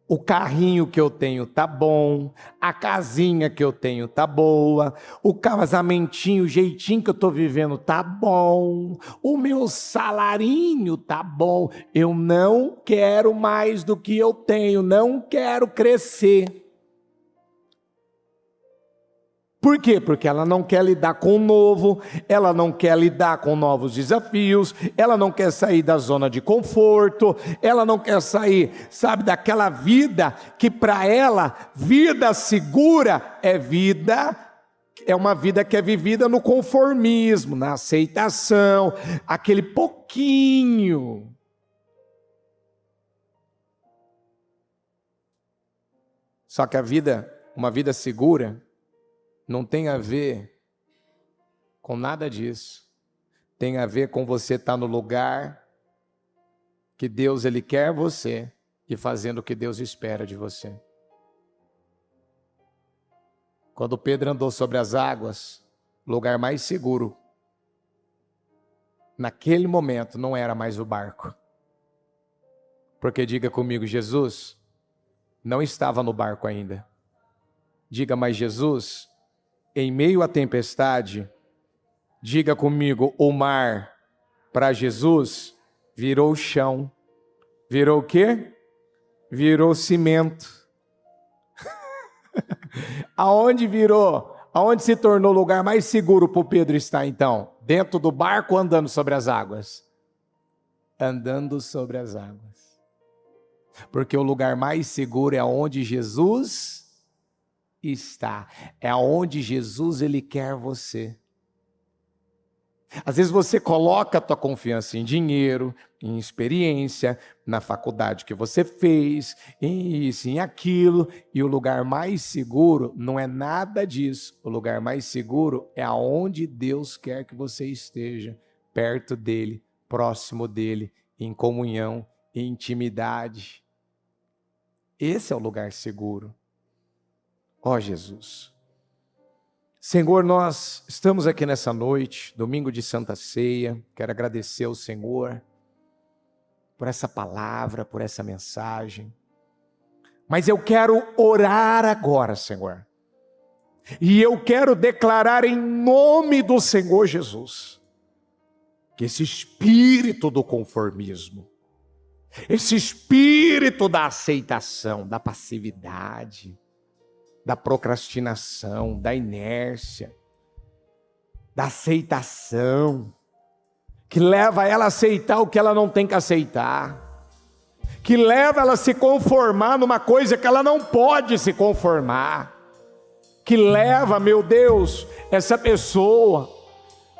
S2: o carrinho que eu tenho tá bom, a casinha que eu tenho tá boa, o casamentinho, o jeitinho que eu tô vivendo tá bom, o meu salarinho tá bom, eu não quero mais do que eu tenho, não quero crescer. Por quê? Porque ela não quer lidar com o novo, ela não quer lidar com novos desafios, ela não quer sair da zona de conforto, ela não quer sair, sabe, daquela vida que para ela, vida segura é uma vida que é vivida no conformismo, na aceitação, aquele pouquinho. Só que uma vida segura, não tem a ver com nada disso. Tem a ver com você estar no lugar que Deus ele quer você e fazendo o que Deus espera de você. Quando Pedro andou sobre as águas, o lugar mais seguro, naquele momento não era mais o barco. Porque diga comigo, Jesus não estava no barco ainda. Diga, mas Jesus, em meio à tempestade, diga comigo, o mar para Jesus virou chão. Virou o quê? Virou cimento. Aonde virou? Aonde se tornou o lugar mais seguro para o Pedro estar então? Dentro do barco ou andando sobre as águas?
S1: andando sobre as águas. Porque o lugar mais seguro é onde Jesus está. É onde Jesus ele quer você. Às vezes você coloca a tua confiança em dinheiro, em experiência, na faculdade que você fez, em isso, em aquilo, e o lugar mais seguro não é nada disso. O lugar mais seguro é aonde Deus quer que você esteja, perto dele, próximo dele, em comunhão, em intimidade. Esse é o lugar seguro. Ó Jesus. Senhor, nós estamos aqui nessa noite, domingo de Santa Ceia. Quero agradecer ao Senhor por essa palavra, por essa mensagem. Mas eu quero orar agora, Senhor. E eu quero declarar em nome do Senhor Jesus, que esse espírito do conformismo, esse espírito da aceitação, da passividade, da procrastinação, da inércia, da aceitação, que leva ela a aceitar o que ela não tem que aceitar, que leva ela a se conformar numa coisa que ela não pode se conformar, que leva, meu Deus, essa pessoa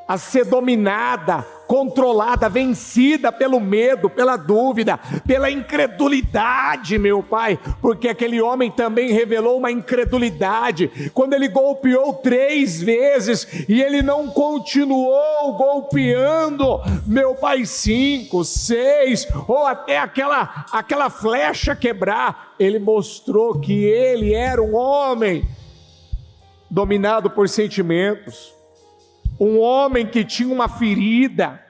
S1: a ser dominada, controlada, vencida pelo medo, pela dúvida, pela incredulidade, meu Pai, porque aquele homem também revelou uma incredulidade, quando ele golpeou 3 vezes, e ele não continuou golpeando, meu Pai, 5, 6, ou até aquela flecha quebrar, ele mostrou que ele era um homem dominado por sentimentos, um homem que tinha uma ferida,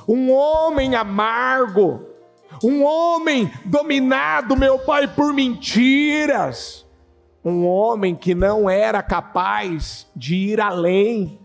S1: um homem amargo, um homem dominado, meu Pai, por mentiras, um homem que não era capaz de ir além.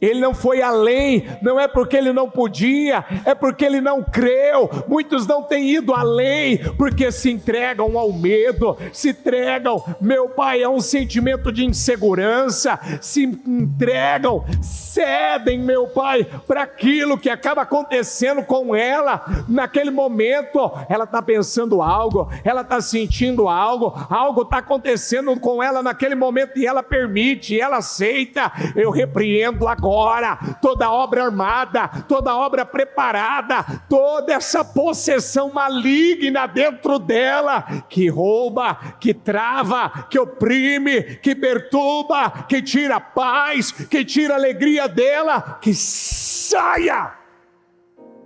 S1: Ele não foi além, não é porque ele não podia, é porque ele não creu. Muitos não têm ido além, porque se entregam ao medo, se entregam, meu Pai, a um sentimento de insegurança, se entregam, cedem, meu Pai, para aquilo que acaba acontecendo com ela. Naquele momento, ela está pensando algo, ela está sentindo algo está acontecendo com ela naquele momento, e ela permite, ela aceita. Eu repreendo agora toda obra armada, toda obra preparada, toda essa possessão maligna dentro dela, que rouba, que trava, que oprime, que perturba, que tira a paz, que tira a alegria dela, que saia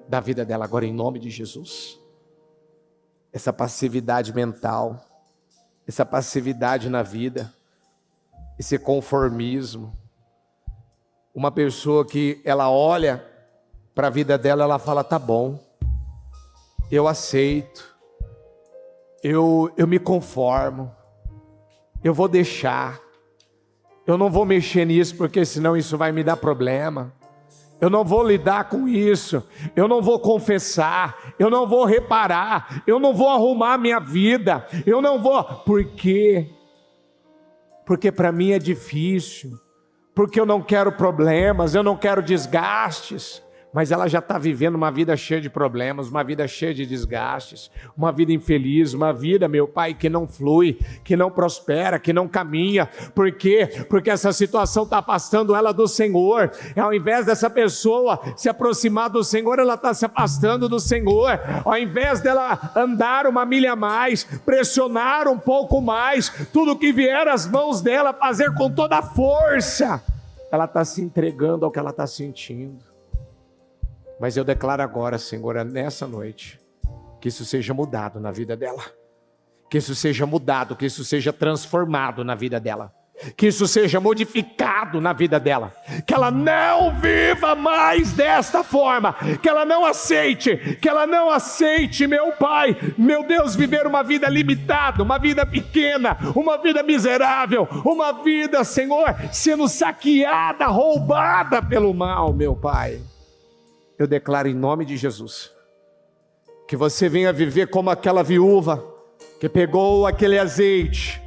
S1: da vida dela agora em nome de Jesus. Essa passividade mental, essa passividade na vida, esse conformismo. Uma pessoa que ela olha para a vida dela, ela fala, tá bom, eu aceito, eu me conformo, eu vou deixar, eu não vou mexer nisso porque senão isso vai me dar problema, eu não vou lidar com isso, eu não vou confessar, eu não vou reparar, eu não vou arrumar minha vida, eu não vou, por quê? Porque para mim é difícil, porque eu não quero problemas, eu não quero desgastes. Mas ela já está vivendo uma vida cheia de problemas, uma vida cheia de desgastes, uma vida infeliz, uma vida, meu Pai, que não flui, que não prospera, que não caminha. Por quê? Porque essa situação está afastando ela do Senhor. Ao invés dessa pessoa se aproximar do Senhor, ela está se afastando do Senhor. Ao invés dela andar uma milha a mais, pressionar um pouco mais, tudo que vier às mãos dela, fazer com toda a força, ela está se entregando ao que ela está sentindo. Mas eu declaro agora, Senhor, nessa noite, que isso seja mudado na vida dela. Que isso seja mudado, que isso seja transformado na vida dela. Que isso seja modificado na vida dela. Que ela não viva mais desta forma. Que ela não aceite, meu Pai, meu Deus, viver uma vida limitada, uma vida pequena, uma vida miserável, uma vida, Senhor, sendo saqueada, roubada pelo mal, meu Pai. Eu declaro em nome de Jesus, que você venha viver como aquela viúva, que pegou aquele azeite,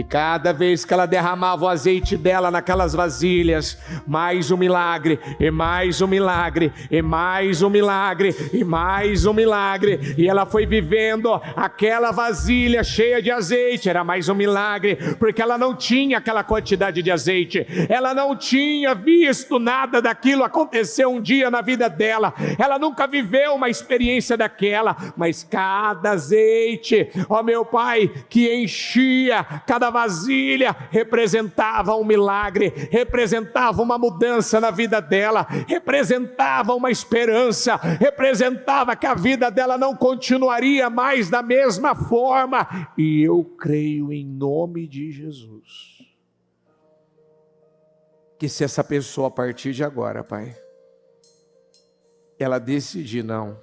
S2: E cada vez que ela derramava o azeite dela naquelas vasilhas, mais um milagre, e mais um milagre, e mais um milagre, e mais um milagre. E ela foi vivendo aquela vasilha cheia de azeite, era mais um milagre, porque ela não tinha aquela quantidade de azeite, ela não tinha visto nada daquilo acontecer um dia na vida dela, ela nunca viveu uma experiência daquela, mas cada azeite, ó meu Pai, que enchia cada vasilha, representava um milagre, representava uma mudança na vida dela, representava uma esperança, representava que a vida dela não continuaria mais da mesma forma. E eu creio em nome de Jesus, que se essa pessoa a partir de agora, Pai, ela decidir, não,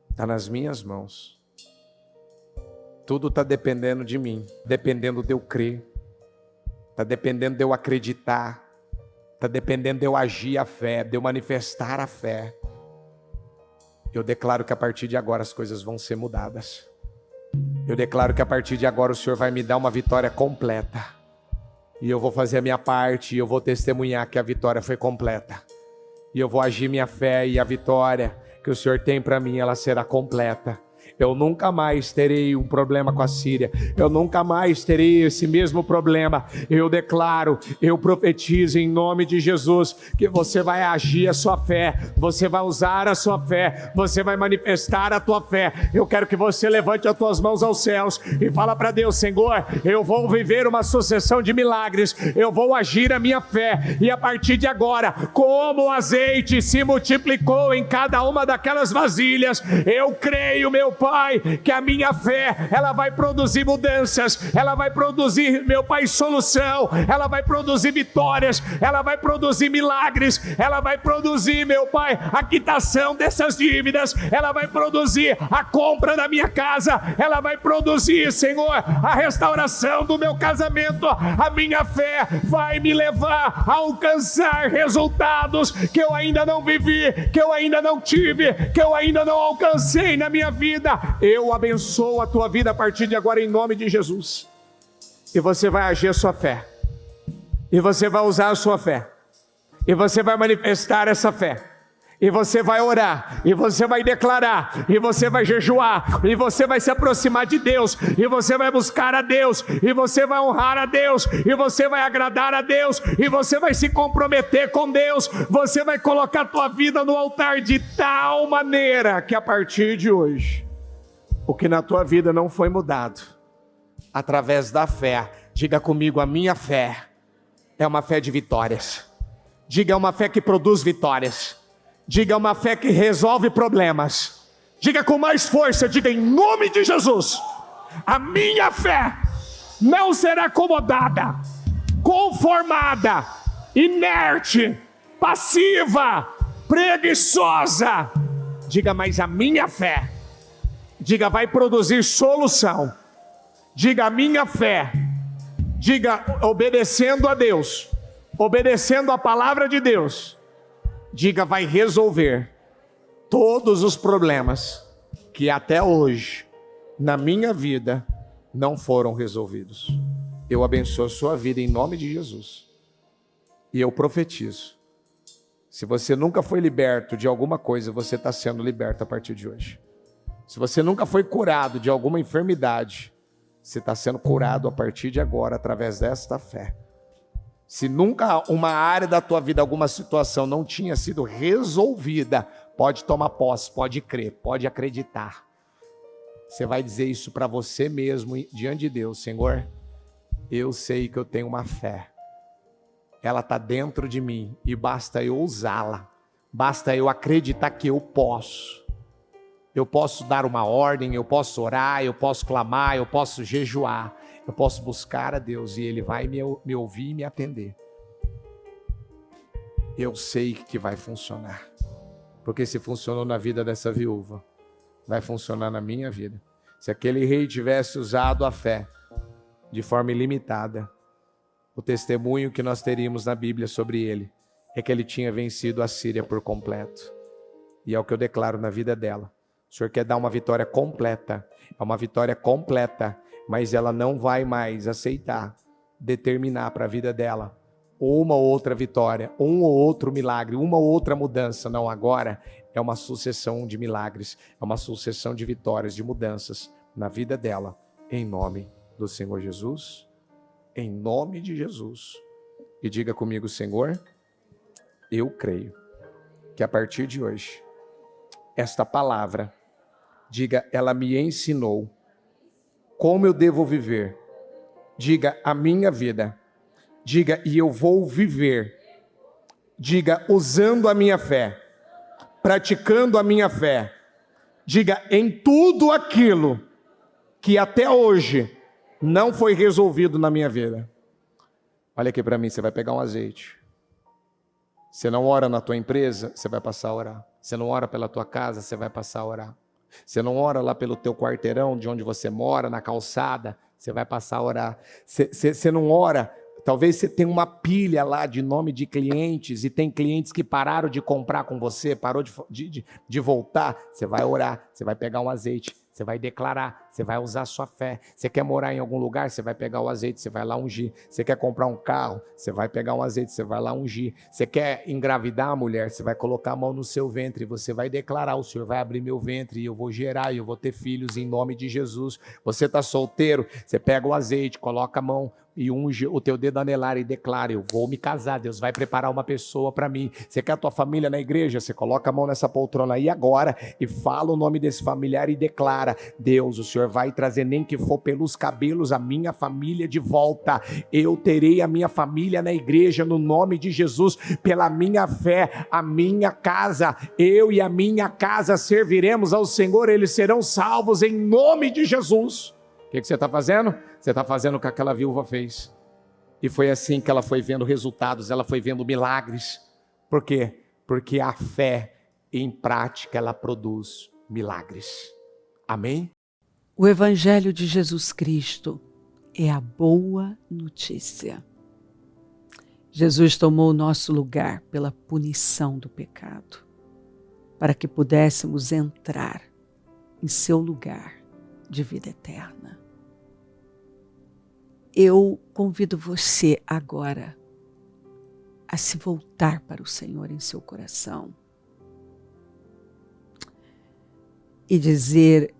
S2: está nas minhas mãos, tudo está dependendo de mim, dependendo de eu crer, está dependendo de eu acreditar, está dependendo de eu agir a fé, de eu manifestar a fé. Eu declaro que a partir de agora as coisas vão ser mudadas. Eu declaro que a partir de agora o Senhor vai me dar uma vitória completa. E eu vou fazer a minha parte, e eu vou testemunhar que a vitória foi completa. E eu vou agir minha fé, e a vitória que o Senhor tem para mim, ela será completa. Eu nunca mais terei um problema com a Síria. Eu nunca mais terei esse mesmo problema. Eu declaro, eu profetizo em nome de Jesus, que você vai agir a sua fé, você vai usar a sua fé, você vai manifestar a tua fé. Eu quero que você levante as tuas mãos aos céus e fala para Deus: Senhor, eu vou viver uma sucessão de milagres, eu vou agir a minha fé, e a partir de agora, como o azeite se multiplicou em cada uma daquelas vasilhas, eu creio, meu Pai, que a minha fé, ela vai produzir mudanças, ela vai produzir, meu Pai, solução, ela vai produzir vitórias, ela vai produzir milagres, ela vai produzir, meu Pai, a quitação dessas dívidas, ela vai produzir a compra da minha casa, ela vai produzir, Senhor, a restauração do meu casamento. A minha fé vai me levar a alcançar resultados que eu ainda não vivi, que eu ainda não tive, que eu ainda não alcancei na minha vida. Eu abençoo a tua vida a partir de agora em nome de Jesus. E você vai agir a sua fé, e você vai usar a sua fé, e você vai manifestar essa fé, e você vai orar, e você vai declarar, e você vai jejuar, e você vai se aproximar de Deus, e você vai buscar a Deus, e você vai honrar a Deus, e você vai agradar a Deus, e você vai se comprometer com Deus. Você vai colocar a tua vida no altar de tal maneira que a partir de hoje, o que na tua vida não foi mudado, através da fé, diga comigo: a minha fé é uma fé de vitórias. Diga: é uma fé que produz vitórias. Diga: é uma fé que resolve problemas. Diga com mais força, diga em nome de Jesus: a minha fé não será acomodada, conformada, inerte, passiva, preguiçosa. Diga: mas a minha fé, diga, vai produzir solução. Diga: a minha fé, diga, obedecendo a Deus, obedecendo a palavra de Deus, diga, vai resolver todos os problemas que até hoje na minha vida não foram resolvidos. Eu abençoo a sua vida em nome de Jesus. E eu profetizo: se você nunca foi liberto de alguma coisa, você está sendo liberto a partir de hoje. Se você nunca foi curado de alguma enfermidade, você está sendo curado a partir de agora, através desta fé. Se nunca uma área da tua vida, alguma situação não tinha sido resolvida, pode tomar posse, pode crer, pode acreditar. Você vai dizer isso para você mesmo diante de Deus: Senhor, eu sei que eu tenho uma fé, ela está dentro de mim, e basta eu usá-la, basta eu acreditar que eu posso. Eu posso dar uma ordem, eu posso orar, eu posso clamar, eu posso jejuar, eu posso buscar a Deus, e Ele vai me ouvir e me atender. Eu sei que vai funcionar, porque se funcionou na vida dessa viúva, vai funcionar na minha vida. Se aquele rei tivesse usado a fé de forma ilimitada, o testemunho que nós teríamos na Bíblia sobre ele é que ele tinha vencido a Síria por completo. E é o que eu declaro na vida dela. O Senhor quer dar uma vitória completa, é uma vitória completa, mas ela não vai mais aceitar determinar para a vida dela uma ou outra vitória, um ou outro milagre, uma ou outra mudança. Não, agora é uma sucessão de milagres, é uma sucessão de vitórias, de mudanças na vida dela, em nome do Senhor Jesus, em nome de Jesus. E diga comigo: Senhor, eu creio que a partir de hoje, esta palavra, diga, ela me ensinou como eu devo viver. Diga, a minha vida. Diga, e eu vou viver. Diga, usando a minha fé, praticando a minha fé. Diga, em tudo aquilo que até hoje não foi resolvido na minha vida. Olha aqui para mim, você vai pegar um azeite. Você não ora na tua empresa, você vai passar a orar. Você não ora pela tua casa, você vai passar a orar. Você não ora lá pelo teu quarteirão, de onde você mora, na calçada, você vai passar a orar. Você não ora, talvez você tenha uma pilha lá de nome de clientes, e tem clientes que pararam de comprar com você, parou de voltar, você vai orar, você vai pegar um azeite, você vai declarar, você vai usar a sua fé. Você quer morar em algum lugar, você vai pegar o azeite, você vai lá ungir. Você quer comprar um carro, você vai pegar um azeite, você vai lá ungir. Você quer engravidar, mulher, você vai colocar a mão no seu ventre, você vai declarar, o Senhor vai abrir meu ventre e eu vou gerar, e eu vou ter filhos em nome de Jesus. Você está solteiro, você pega o azeite, coloca a mão e unge o teu dedo anelar e declara, eu vou me casar, Deus vai preparar uma pessoa para mim. Você quer a tua família na igreja, você coloca a mão nessa poltrona aí agora e fala o nome desse familiar e declara, Deus, o Senhor vai trazer, nem que for pelos cabelos, a minha família de volta. Eu terei a minha família na igreja no nome de Jesus, pela minha fé, a minha casa, eu e a minha casa serviremos ao Senhor, eles serão salvos em nome de Jesus. O que você está fazendo? Você está fazendo o que aquela viúva fez. E foi assim que ela foi vendo resultados, ela foi vendo milagres. Por quê? Porque a fé em prática, ela produz milagres. Amém?
S3: O Evangelho de Jesus Cristo é a boa notícia. Jesus tomou o nosso lugar pela punição do pecado, para que pudéssemos entrar em seu lugar de vida eterna. Eu convido você agora a se voltar para o Senhor em seu coração e dizer,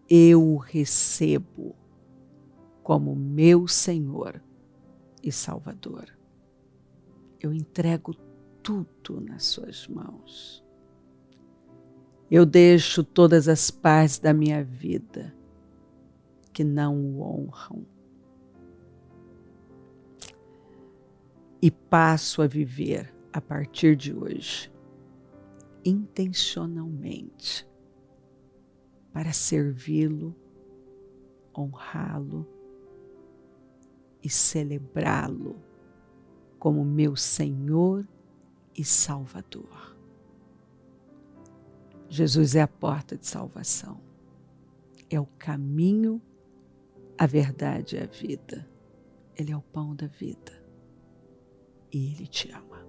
S3: eu o recebo como meu Senhor e Salvador. Eu entrego tudo nas suas mãos. Eu deixo todas as partes da minha vida que não o honram e passo a viver a partir de hoje intencionalmente para servi-lo, honrá-lo e celebrá-lo como meu Senhor e Salvador. Jesus é a porta de salvação, é o caminho, a verdade e a vida. Ele é o pão da vida e Ele te ama.